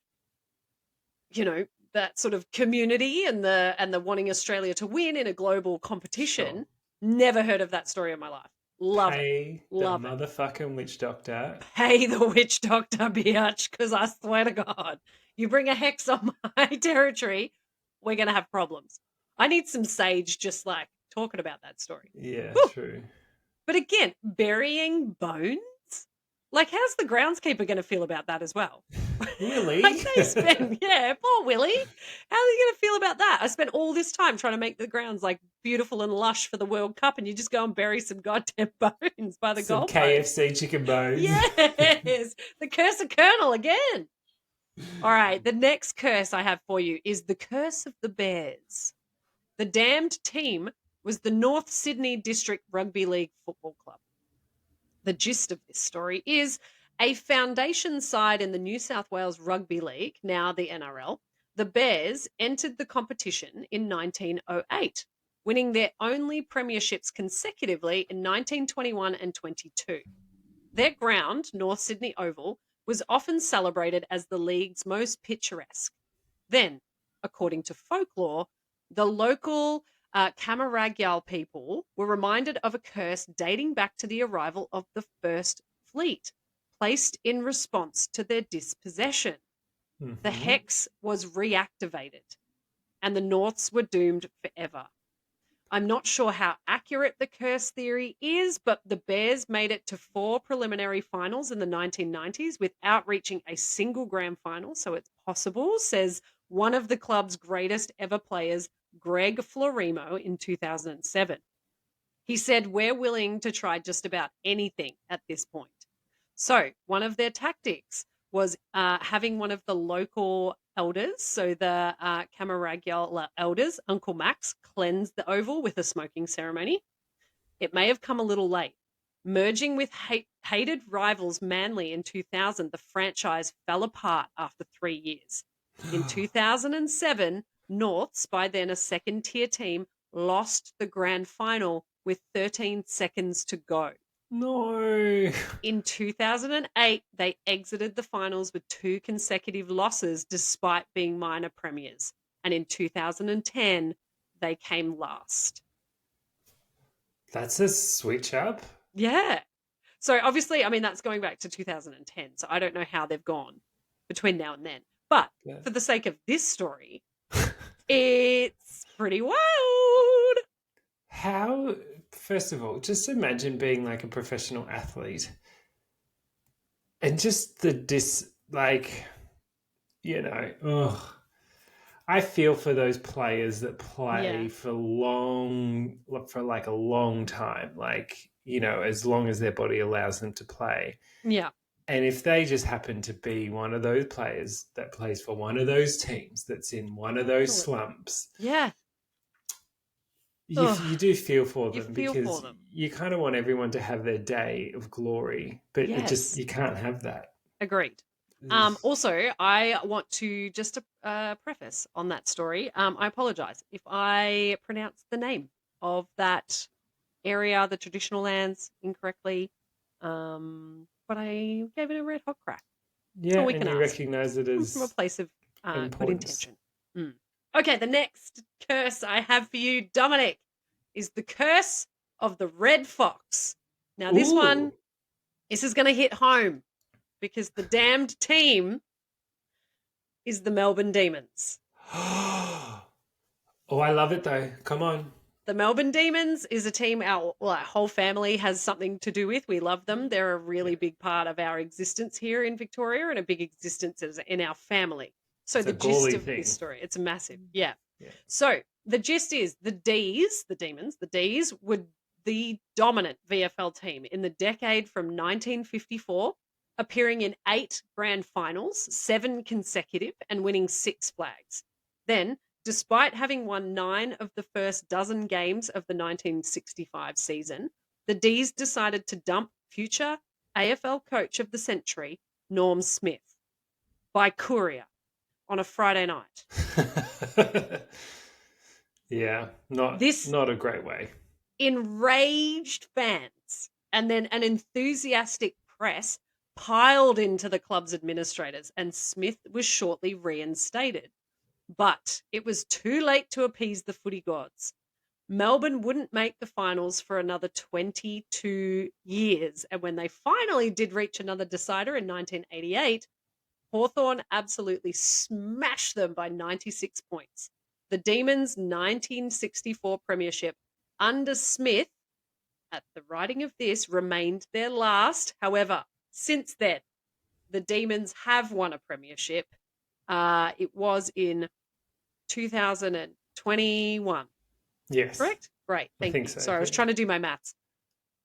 that sort of community and the wanting Australia to win in a global competition. Sure. Never heard of that story in my life. Love Pay it. Love the it. motherfucking witch doctor. Pay the witch doctor, bitch, because I swear to God, you bring a hex on my territory, we're going to have problems. I need some sage just like talking about that story. Yeah, Whew. true. But again, burying bones? Like, how's the groundskeeper going to feel about that as well? Willie? Like they spend, poor Willie. How are you going to feel about that? I spent all this time trying to make the grounds like beautiful and lush for the World Cup, and you just go and bury some goddamn bones by the goalpost. KFC chicken bones. Yes, the curse of Colonel again. All right, the next curse I have for you is the curse of the Bears. The damned team was the North Sydney District Rugby League Football Club. The gist of this story is a foundation side in the New South Wales Rugby League, now the NRL. The Bears entered the competition in 1908, winning their only premierships consecutively in 1921 and 22. Their ground, North Sydney Oval, was often celebrated as the league's most picturesque. Then, according to folklore, the local Camaragal people were reminded of a curse dating back to the arrival of the First Fleet, placed in response to their dispossession. Mm-hmm. The hex was reactivated, and the Norths were doomed forever. I'm not sure how accurate the curse theory is, but the Bears made it to 4 preliminary finals in the 1990s without reaching a single grand final, so it's possible, says one of the club's greatest ever players, Greg Florimo, in 2007. He said, "We're willing to try just about anything at this point." So one of their tactics was having one of the local elders, so the Camaragua elders, Uncle Max, cleansed the oval with a smoking ceremony. It may have come a little late. Merging with hated rivals Manly in 2000, the franchise fell apart after 3 years. In 2007, Norths, by then a second-tier team, lost the grand final with 13 seconds to go. No. In 2008, they exited the finals with 2 consecutive losses despite being minor premiers. And in 2010, they came last. That's a switch up. Yeah. So obviously, I mean, that's going back to 2010. So I don't know how they've gone between now and then. But for the sake of this story, it's pretty wild. How, first of all, just imagine being like a professional athlete and just I feel for those players that play for like a long time, as long as their body allows them to play. Yeah. And if they just happen to be one of those players that plays for one of those teams that's in one of those slumps, yeah, you do feel for them because you kind of want everyone to have their day of glory, but you can't have that. Agreed. Also, I want to just preface on that story. I apologize if I pronounced the name of that area, the traditional lands, incorrectly. But I gave it a red hot crack. Yeah, and you recognise it as from a place of good intention. Okay, the next curse I have for you, Dominic, is the curse of the red fox. Now, this is going to hit home because the damned team is the Melbourne Demons. Oh, I love it though. Come on. The Melbourne Demons is a team our whole family has something to do with. We love them. They're a really big part of our existence here in Victoria and a big existence in our family. So it's the gist of this story, it's massive. Yeah. So the gist is the D's were the dominant VFL team in the decade from 1954, appearing in 8 grand finals, 7 consecutive, and winning 6 flags. Then, despite having won 9 of the first dozen games of the 1965 season, the D's decided to dump future AFL Coach of the Century, Norm Smith, by courier on a Friday night. Yeah, not a great way. Enraged fans and then an enthusiastic press piled into the club's administrators, and Smith was shortly reinstated. But it was too late to appease the footy gods. Melbourne wouldn't make the finals for another 22 years. And when they finally did reach another decider in 1988, Hawthorn absolutely smashed them by 96 points. The Demons' 1964 premiership under Smith, at the writing of this, remained their last. However, since then, the Demons have won a premiership. It was in 2021. Yes. Correct? Great. Thank you. So. Sorry, I was trying to do my maths.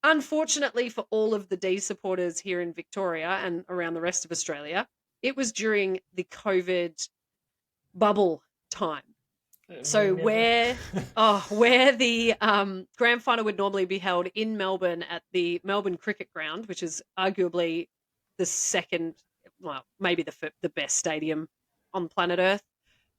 Unfortunately for all of the D supporters here in Victoria and around the rest of Australia, it was during the COVID bubble time. So where the grand final would normally be held in Melbourne at the Melbourne Cricket Ground, which is arguably the second, well, maybe the best stadium on planet Earth,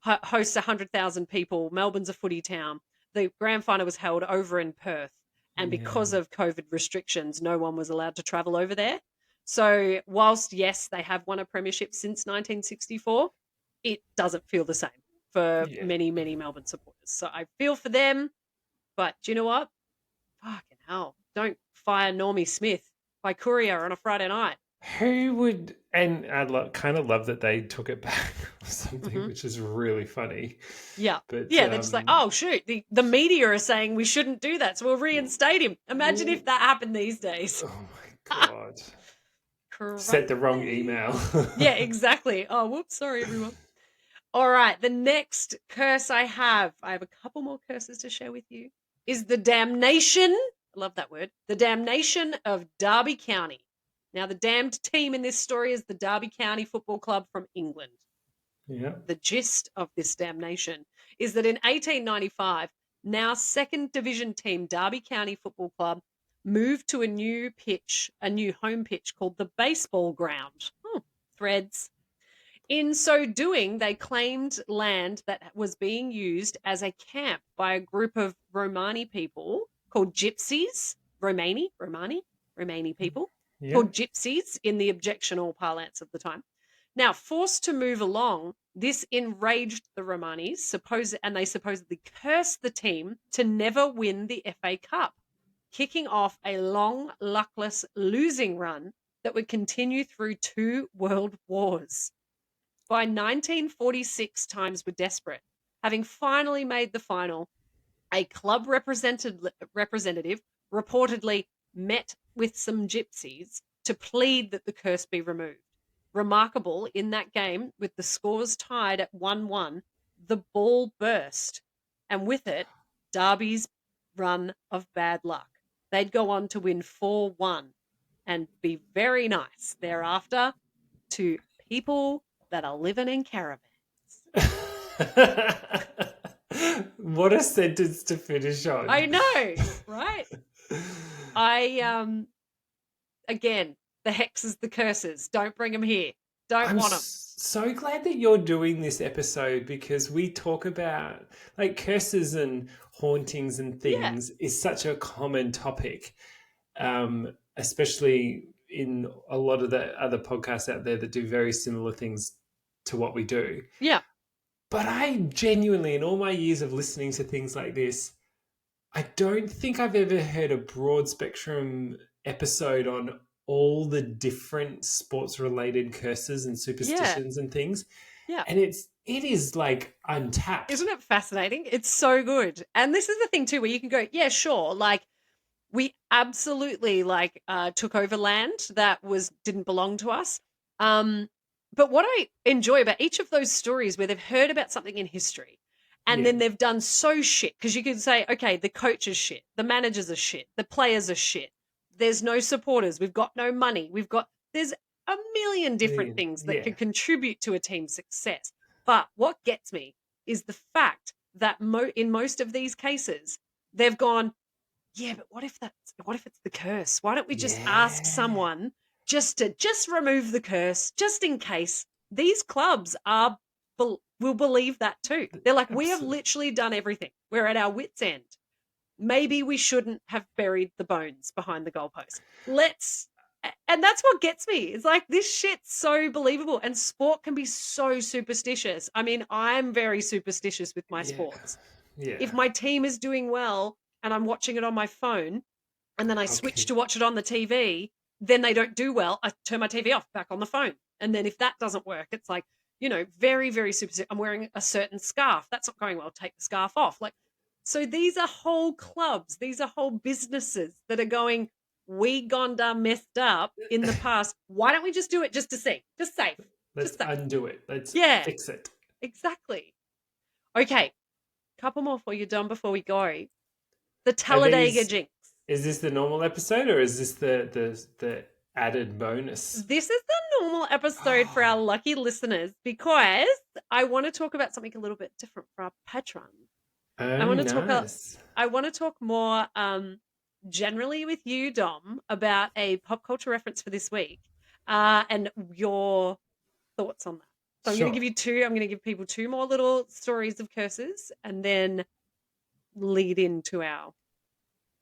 hosts 100,000 people. Melbourne's a footy town. The grand final was held over in Perth, and because of COVID restrictions, no one was allowed to travel over there. So whilst, yes, they have won a premiership since 1964, it doesn't feel the same for many, many Melbourne supporters. So I feel for them, but do you know what? Fucking hell. Don't fire Normie Smith by courier on a Friday night. Who would, and I kind of love that they took it back or something, which is really funny. Yeah. But they're just like, oh, shoot, the media are saying we shouldn't do that, so we'll reinstate him. Imagine if that happened these days. Oh, my God. Sent the wrong email. Yeah, exactly. Oh, whoops. Sorry, everyone. All right. The next curse I have a couple more curses to share with you, is the damnation. I love that word. The damnation of Derby County. Now, the damned team in this story is the Derby County Football Club from England. Yeah. The gist of this damnation is that in 1895, now second division team Derby County Football Club moved to a new home pitch called the baseball ground. Threads. In so doing, they claimed land that was being used as a camp by a group of Romani people called gypsies, Romani people Yeah. called gypsies in the objectionable parlance of the time. Now, forced to move along, this enraged the Romanis, and they supposedly cursed the team to never win the FA Cup, kicking off a long, luckless losing run that would continue through 2 world wars. By 1946, times were desperate. Having finally made the final, a club representative reportedly met with some gypsies to plead that the curse be removed. Remarkable, in that game, with the scores tied at 1-1, the ball burst, and with it, Derby's run of bad luck. They'd go on to win 4-1 and be very nice thereafter to people that are living in caravans. What a sentence to finish on. I know, right? Again, the hexes, the curses. Don't bring them here. Don't I'm want them. so glad that you're doing this episode because we talk about like curses and hauntings and Yeah, things is such a common topic, especially in a lot of the other podcasts out there that do very similar things to what we do. yeah, But I genuinely, in all my years of listening to things like this, I don't think I've ever heard a broad spectrum episode on all the different sports related curses and yeah, superstitions and things. yeah. And it is like untapped. Isn't it fascinating? It's so good. And this is the thing too, where you can go, yeah, sure. Like we absolutely took over land that didn't belong to us. But what I enjoy about each of those stories where they've heard about something in history and Yeah. then they've done so shit, because you could say, okay, the coach is shit, the managers are shit, the players are shit, there's no supporters, we've got no money, there's a million different Million. things that Yeah. could contribute to a team's success. But what gets me is the fact that in most of these cases, they've gone, yeah, but what if it's the curse? Why don't we just ask Yeah. someone just remove the curse, just in case? These clubs will believe that too. They're like, we have Absolutely. literally done everything. We're at our wits' end. Maybe we shouldn't have buried the bones behind the goalpost. And that's what gets me. It's like, this shit's so believable, and sport can be so superstitious. I mean, I'm very superstitious with my Yeah. sports. If Yeah. my team is doing well and I'm watching it on my phone and then I switch Okay. to watch it on the TV, then they don't do well, I turn my TV off, back on the phone. And then if that doesn't work, it's like, very, very super. I'm wearing a certain scarf. That's not going well. Take the scarf off. So these are whole clubs. These are whole businesses that are going, we done messed up in the past. Why don't we just do it just to see? Just safe. Let's Just safe. undo it. Let's Yeah, fix it. exactly. Okay. Couple more for you, Dom, before we go. The Are Talladega these Jinx. is this the normal episode or is this the added bonus? This is the normal episode for our lucky listeners because I want to talk about something a little bit different for our patrons. I Oh, want to talk. nice. I want to talk more generally with you, Dom, about a pop culture reference for this week, and your thoughts on that. So I'm going to Sure. give you two. I'm going to give people two more little stories of curses, and then lead into our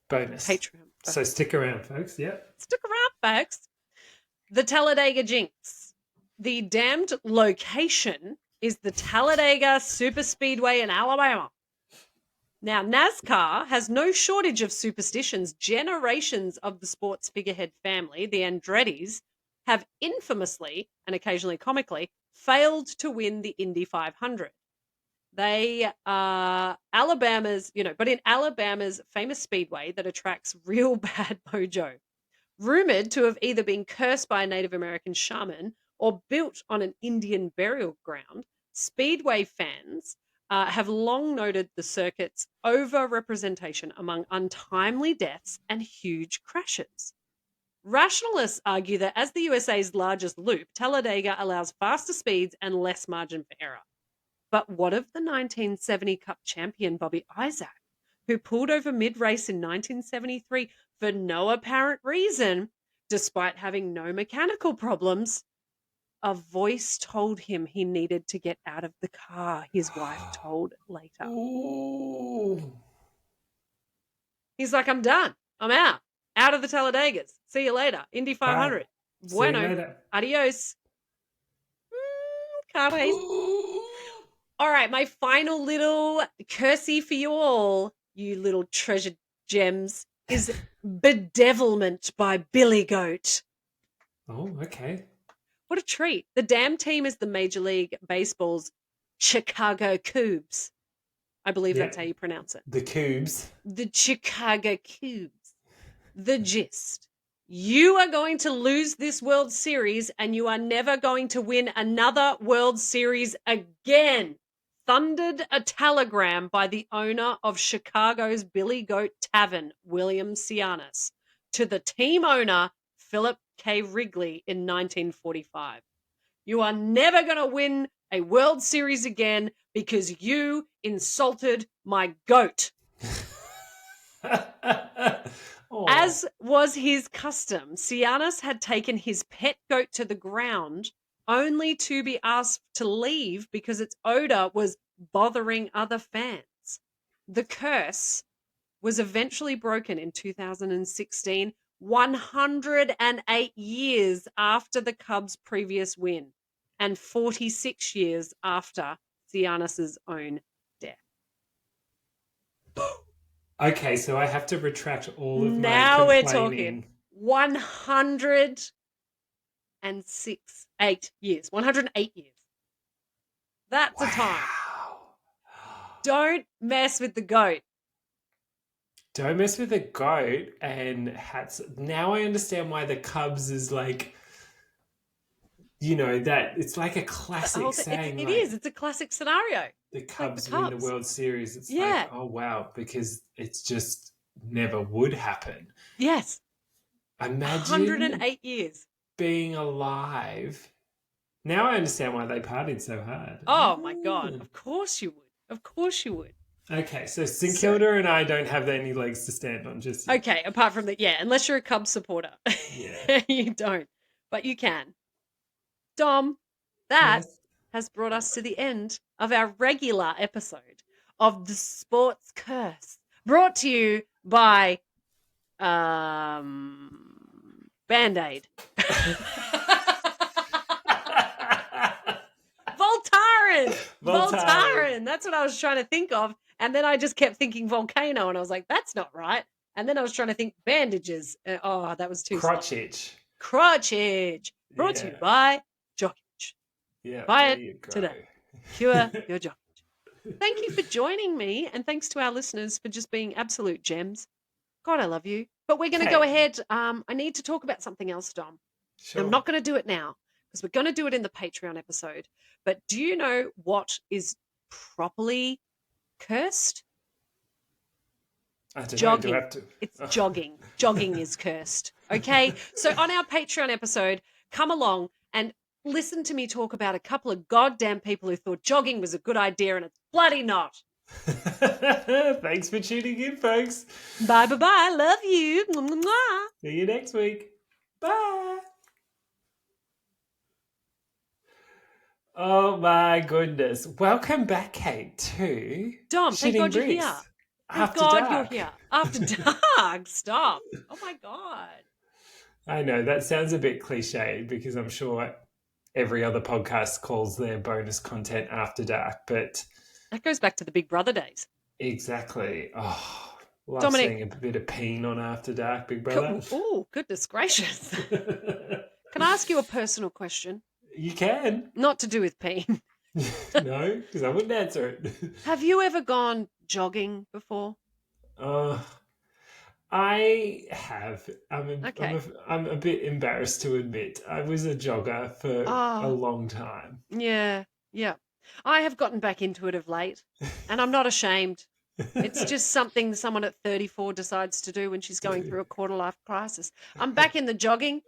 Bonus. Patreon. So stick around, folks. Yep. Stick around, folks. The Talladega Jinx. The damned location is the Talladega Superspeedway in Alabama. Now, NASCAR has no shortage of superstitions. Generations of the sports figurehead family, the Andrettis, have infamously, and occasionally comically, failed to win the Indy 500. They are but in Alabama's famous speedway that attracts real bad mojo, rumored to have either been cursed by a Native American shaman or built on an Indian burial ground. Speedway fans have long noted the circuit's overrepresentation among untimely deaths and huge crashes. Rationalists argue that as the USA's largest loop, Talladega allows faster speeds and less margin for error. But what of the 1970 Cup champion Bobby Isaac, who pulled over mid-race in 1973 for no apparent reason, despite having no mechanical problems? A voice told him he needed to get out of the car, his wife told later. Ooh. He's like, I'm done. I'm out of the Talladegas. See you later. Indy 500. Bye. See you Bueno. later. Adios. Can't wait. All right, my final little cursey for you all, you little treasured gems, is Bedevilment by Billy Goat. Oh, okay. What a treat. The damn team is the Major League Baseball's Chicago Cubs. I believe that's how you pronounce it. The Cubes. The Chicago Cubs. The gist. You are going to lose this World Series and you are never going to win another World Series again. Thundered a telegram by the owner of Chicago's Billy Goat Tavern, William Cianis, to the team owner, Philip K. Wrigley, in 1945. You are never going to win a World Series again because you insulted my goat. As was his custom, Cianis had taken his pet goat to the ground only to be asked to leave because its odor was bothering other fans. The curse was eventually broken in 2016, 108 years after the Cubs' previous win and 46 years after Cianis' own death. Okay, so I have to retract all of now my we're complaining. talking 108 years. 108 years. That's a time. Don't mess with the goat. Don't mess with the goat and hats. Now I understand why the Cubs is like, that it's like a classic saying. It is. It's a classic scenario. The Cubs like win the World Series. It's like, oh, wow, because it's just never would happen. Yes. Imagine 108 years. Being alive. Now I understand why they partied so hard. Oh, my God. Of course you would. Of course you would. Okay, so St Kilda and I don't have any legs to stand on just yet. Okay, apart from that, unless you're a Cubs supporter. Yeah. You don't. But you can. Dom, that has brought us to the end of our regular episode of The Sports Curse, brought to you by Band-Aid. Voltaren. That's what I was trying to think of. And then I just kept thinking volcano, and I was like, that's not right. And then I was trying to think bandages. That was too Crotch itch. Crotch itch. Brought to you by Jock Itch. Yeah, buy it today. Cure your jock itch. Thank you for joining me, and thanks to our listeners for just being absolute gems. God, I love you. But we're going to go ahead. I need to talk about something else, Dom. Sure. I'm not going to do it now because we're going to do it in the Patreon episode. But do you know what is properly cursed? I don't jogging. know. Do I have to? It's jogging. Jogging is cursed. Okay? So on our Patreon episode, come along and listen to me talk about a couple of goddamn people who thought jogging was a good idea and it's bloody not. Thanks for tuning in, folks. Bye. Love you. See you next week. Bye. Oh my goodness. Welcome back, Kate, to Dom, thank God you're here. Thank God you're here. After dark. Stop. Oh my God. I know, that sounds a bit cliche because I'm sure every other podcast calls their bonus content After Dark, but... That goes back to the Big Brother days. Exactly. Oh, love Dominic, seeing a bit of peen on After Dark, Big Brother. Oh, goodness gracious. Can I ask you a personal question? You can. Not to do with peen. No, because I wouldn't answer it. Have you ever gone jogging before? I have. I'm a bit embarrassed to admit. I was a jogger for a long time. Yeah. I have gotten back into it of late, and I'm not ashamed. It's just something someone at 34 decides to do when she's going through a quarter-life crisis. I'm back in the jogging.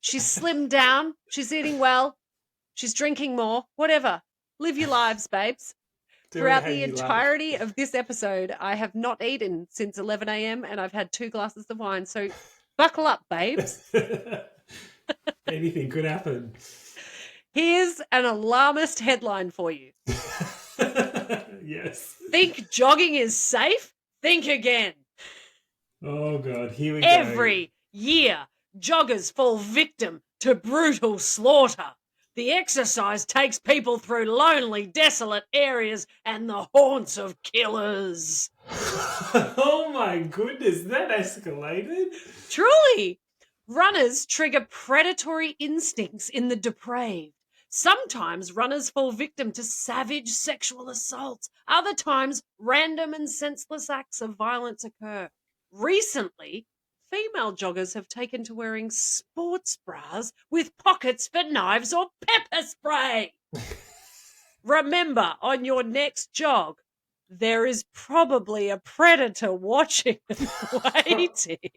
She's slimmed down. She's eating well. She's drinking more. Whatever. Live your lives, babes. Do it Throughout how the you like. entirety of this episode, I have not eaten since 11 a.m. and I've had 2 glasses of wine. So buckle up, babes. Anything could happen. Here's an alarmist headline for you. Yes. Think jogging is safe? Think again. Oh, God. Here we go. Every year, joggers fall victim to brutal slaughter. The exercise takes people through lonely, desolate areas and the haunts of killers. Oh, my goodness. That escalated. Truly, runners trigger predatory instincts in the depraved. Sometimes runners fall victim to savage sexual assaults. Other times, random and senseless acts of violence occur. Recently, female joggers have taken to wearing sports bras with pockets for knives or pepper spray. Remember, on your next jog, there is probably a predator watching and waiting.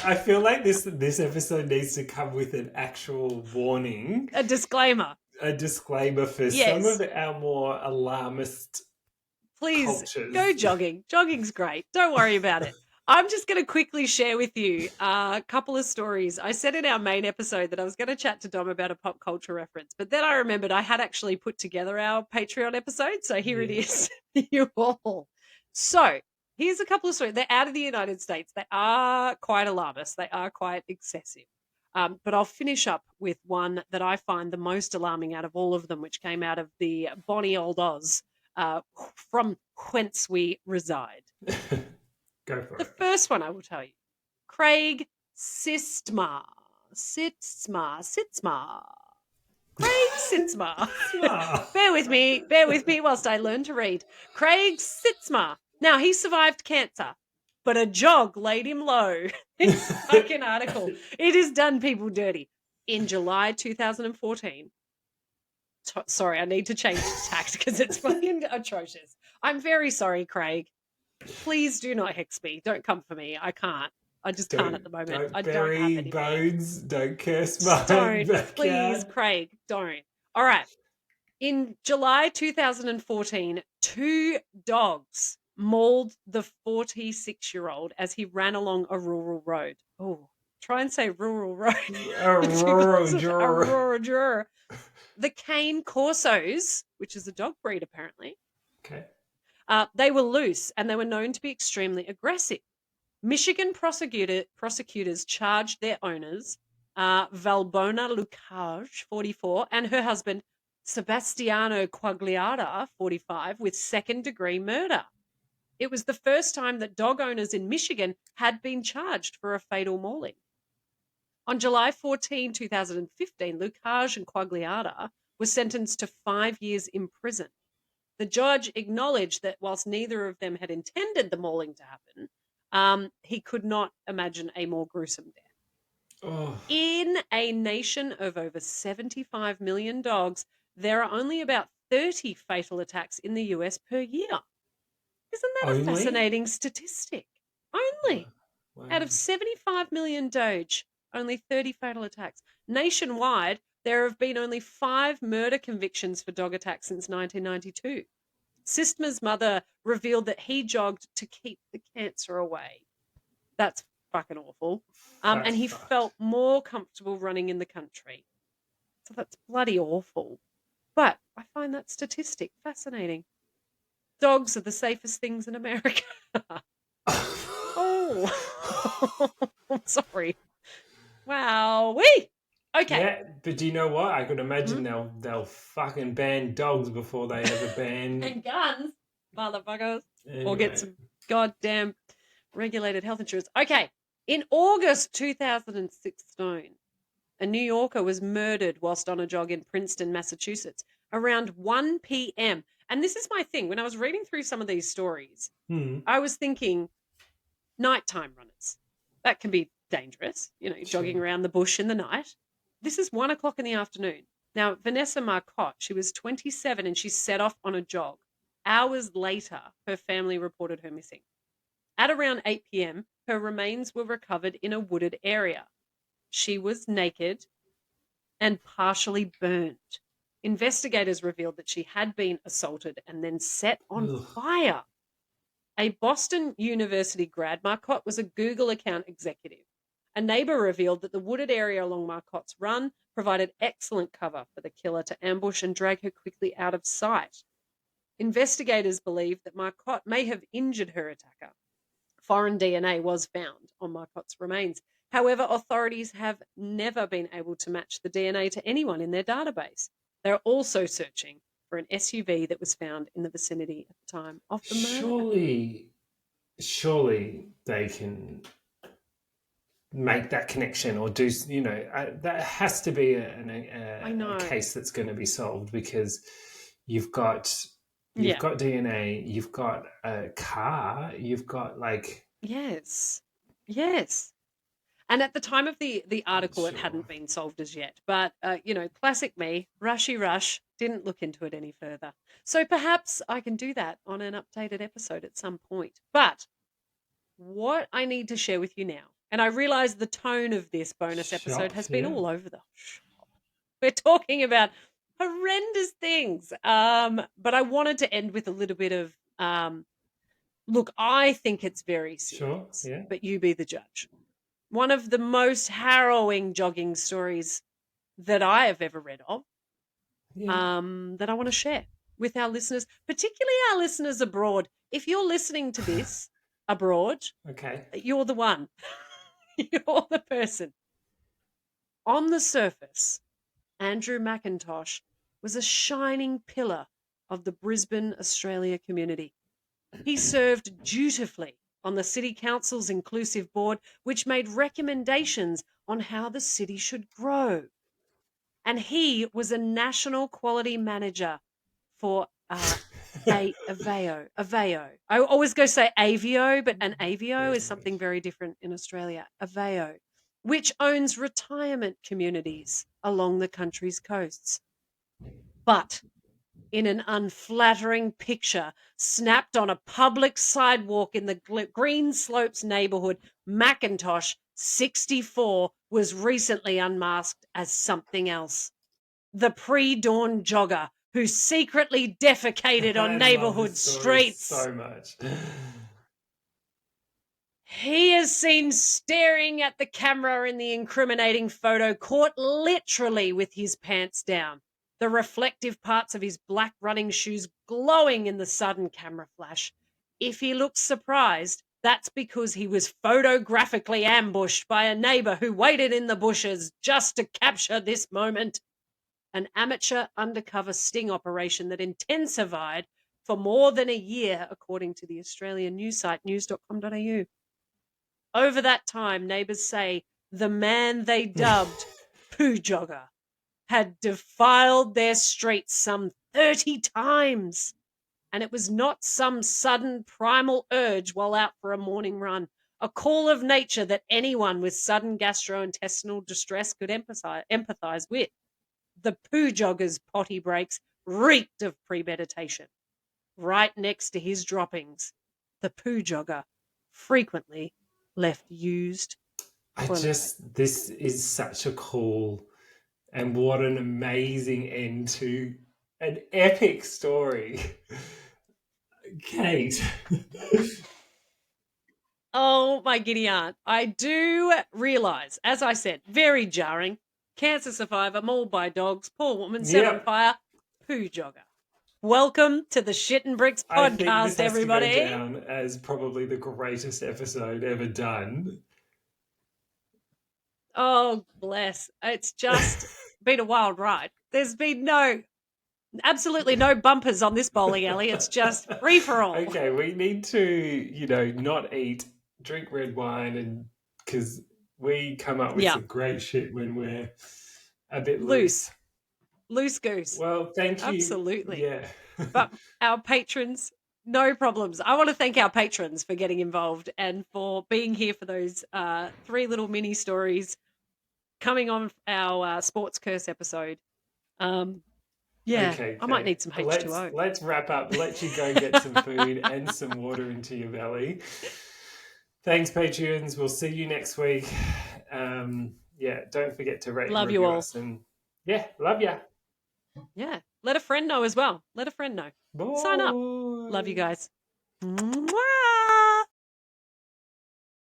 I feel like this episode needs to come with an actual warning. A disclaimer. A disclaimer for Yes. some of our more alarmist Please cultures. go jogging. Jogging's great. Don't worry about it. I'm just going to quickly share with you a couple of stories. I said in our main episode that I was going to chat to Dom about a pop culture reference, but then I remembered I had actually put together our Patreon episode. So here it is for you all. So here's a couple of stories. They're out of the United States. They are quite alarmist. They are quite excessive. But I'll finish up with one that I find the most alarming out of all of them, which came out of the bonny old Oz, from whence we reside. Go for The it. first one I will tell you. Craig Sitzma. Craig Sitzma. Bear with me whilst I learn to read. Craig Sitzma. Now, he survived cancer, but a jog laid him low. This fucking article. It has done people dirty. In July 2014, sorry, I need to change the tact because it's fucking atrocious. I'm very sorry, Craig. Please do not hex me. Don't come for me. I can't. I just can't at the moment. I don't have bury anything. bones. Don't curse my Don't. backyard. Please, Craig, don't. All right. In July 2014, 2 dogs mauled the 46-year-old as he ran along a rural road. Oh, try and say rural road. Aurora. The Cane Corsos, which is a dog breed apparently, Okay. they were loose and they were known to be extremely aggressive. Michigan prosecutors charged their owners, Valbona Lucage, 44, and her husband, Sebastiano Quagliata, 45, with second-degree murder. It was the first time that dog owners in Michigan had been charged for a fatal mauling. On July 14, 2015, Lucage and Quagliata were sentenced to 5 years in prison. The judge acknowledged that whilst neither of them had intended the mauling to happen, he could not imagine a more gruesome death. Oh. In a nation of over 75 million dogs, there are only about 30 fatal attacks in the US per year. Isn't that a fascinating statistic? Only. Wow. Out of 75 million doge, only 30 fatal attacks. Nationwide, there have been only 5 murder convictions for dog attacks since 1992. Sistma's mother revealed that he jogged to keep the cancer away. That's fucking awful. And he felt more comfortable running in the country. So that's bloody awful. But I find that statistic fascinating. Dogs are the safest things in America. Oh, I'm sorry. Wow. Wee. Okay. Yeah, but do you know what? I could imagine they'll fucking ban dogs before they ever ban and guns, motherfuckers. Anyway. Or get some goddamn regulated health insurance. Okay. In August 2016, a New Yorker was murdered whilst on a jog in Princeton, Massachusetts, around 1 p.m. And this is my thing. When I was reading through some of these stories, I was thinking nighttime runners. That can be dangerous, jogging around the bush in the night. This is 1 o'clock in the afternoon. Now, Vanessa Marcotte, she was 27 and she set off on a jog. Hours later, her family reported her missing. At around 8 p.m., her remains were recovered in a wooded area. She was naked and partially burnt. Investigators revealed that she had been assaulted and then set on Ugh. fire. A Boston University grad, Marcotte was a Google account executive. A neighbor revealed that the wooded area along Marcotte's run provided excellent cover for the killer to ambush and drag her quickly out of sight. Investigators believe that Marcotte may have injured her attacker. Foreign DNA was found on Marcotte's remains. However, authorities have never been able to match the DNA to anyone in their database. They're also searching for an SUV that was found in the vicinity at the time of the murder. Surely they can make that connection or do, that has to be I a know. case that's going to be solved, because you've got you've Yeah. got DNA, you've got a car, you've got Yes. Yes. And at the time of the article, it sure. hadn't been solved as yet. But, classic me, rushy rush, didn't look into it any further. So perhaps I can do that on an updated episode at some point. But what I need to share with you now, and I realize the tone of this bonus episode has Shocked, been yeah. all over the shop. We're talking about horrendous things. But I wanted to end with a little bit of look, I think it's very Sure, serious, yeah. but you be the judge. One of the most harrowing jogging stories that I have ever read of, Yeah. that I want to share with our listeners, particularly our listeners abroad. If you're listening to this abroad, Okay. you're the one. You're the person. On the surface, Andrew McIntosh was a shining pillar of the Brisbane, Australia community. He served dutifully on the City Council's inclusive board, which made recommendations on how the city should grow. And he was a national quality manager for Aveo. I always go say Avio, but an Avio is something very different in Australia. Aveo, which owns retirement communities along the country's coasts. But in an unflattering picture snapped on a public sidewalk in the Green Slopes neighborhood, McIntosh, 64, was recently unmasked as something else. The pre-dawn jogger who secretly defecated on I love neighborhood this story streets. so much. He is seen staring at the camera in the incriminating photo, caught literally with his pants down, the reflective parts of his black running shoes glowing in the sudden camera flash. If he looks surprised, that's because he was photographically ambushed by a neighbor who waited in the bushes just to capture this moment. An amateur undercover sting operation that intensified for more than a year, according to the Australian news site news.com.au. Over that time, neighbours say the man they dubbed Poo Jogger had defiled their streets some 30 times. And it was not some sudden primal urge while out for a morning run, a call of nature that anyone with sudden gastrointestinal distress could empathize with. The Poo Jogger's potty breaks reeked of premeditation. Right next to his droppings, the Poo Jogger frequently left used toilet paper. This is such a cool and what an amazing end to an epic story. Kate. Oh, my giddy aunt. I do realise, as I said, very jarring. Cancer survivor, mauled by dogs, poor woman set on Yep. fire, Poo Jogger. Welcome to the Shit and Bricks I think this podcast, has to go everybody. down as probably the greatest episode ever done. Oh, bless. It's just been a wild ride. There's been absolutely no bumpers on this bowling alley. It's just free for all. Okay, we need to, not eat, drink red wine, and because we come up with Yeah, some great shit when we're a bit loose. loose. Loose goose. Well, thank you. Absolutely. Yeah. But our patrons, no problems. I want to thank our patrons for getting involved and for being here for those 3 little mini stories coming on our sports curse episode. Yeah, Okay, I might okay. need some Let's H2O. let's wrap up. Let you go get some food and some water into your belly. Thanks, Patreons. We'll see you next week. Yeah, don't forget to rate and Love you review all. us. And yeah, love ya. Yeah. Let a friend know as well. Let a friend know. Sign up. Love you Bye. guys. Mwah!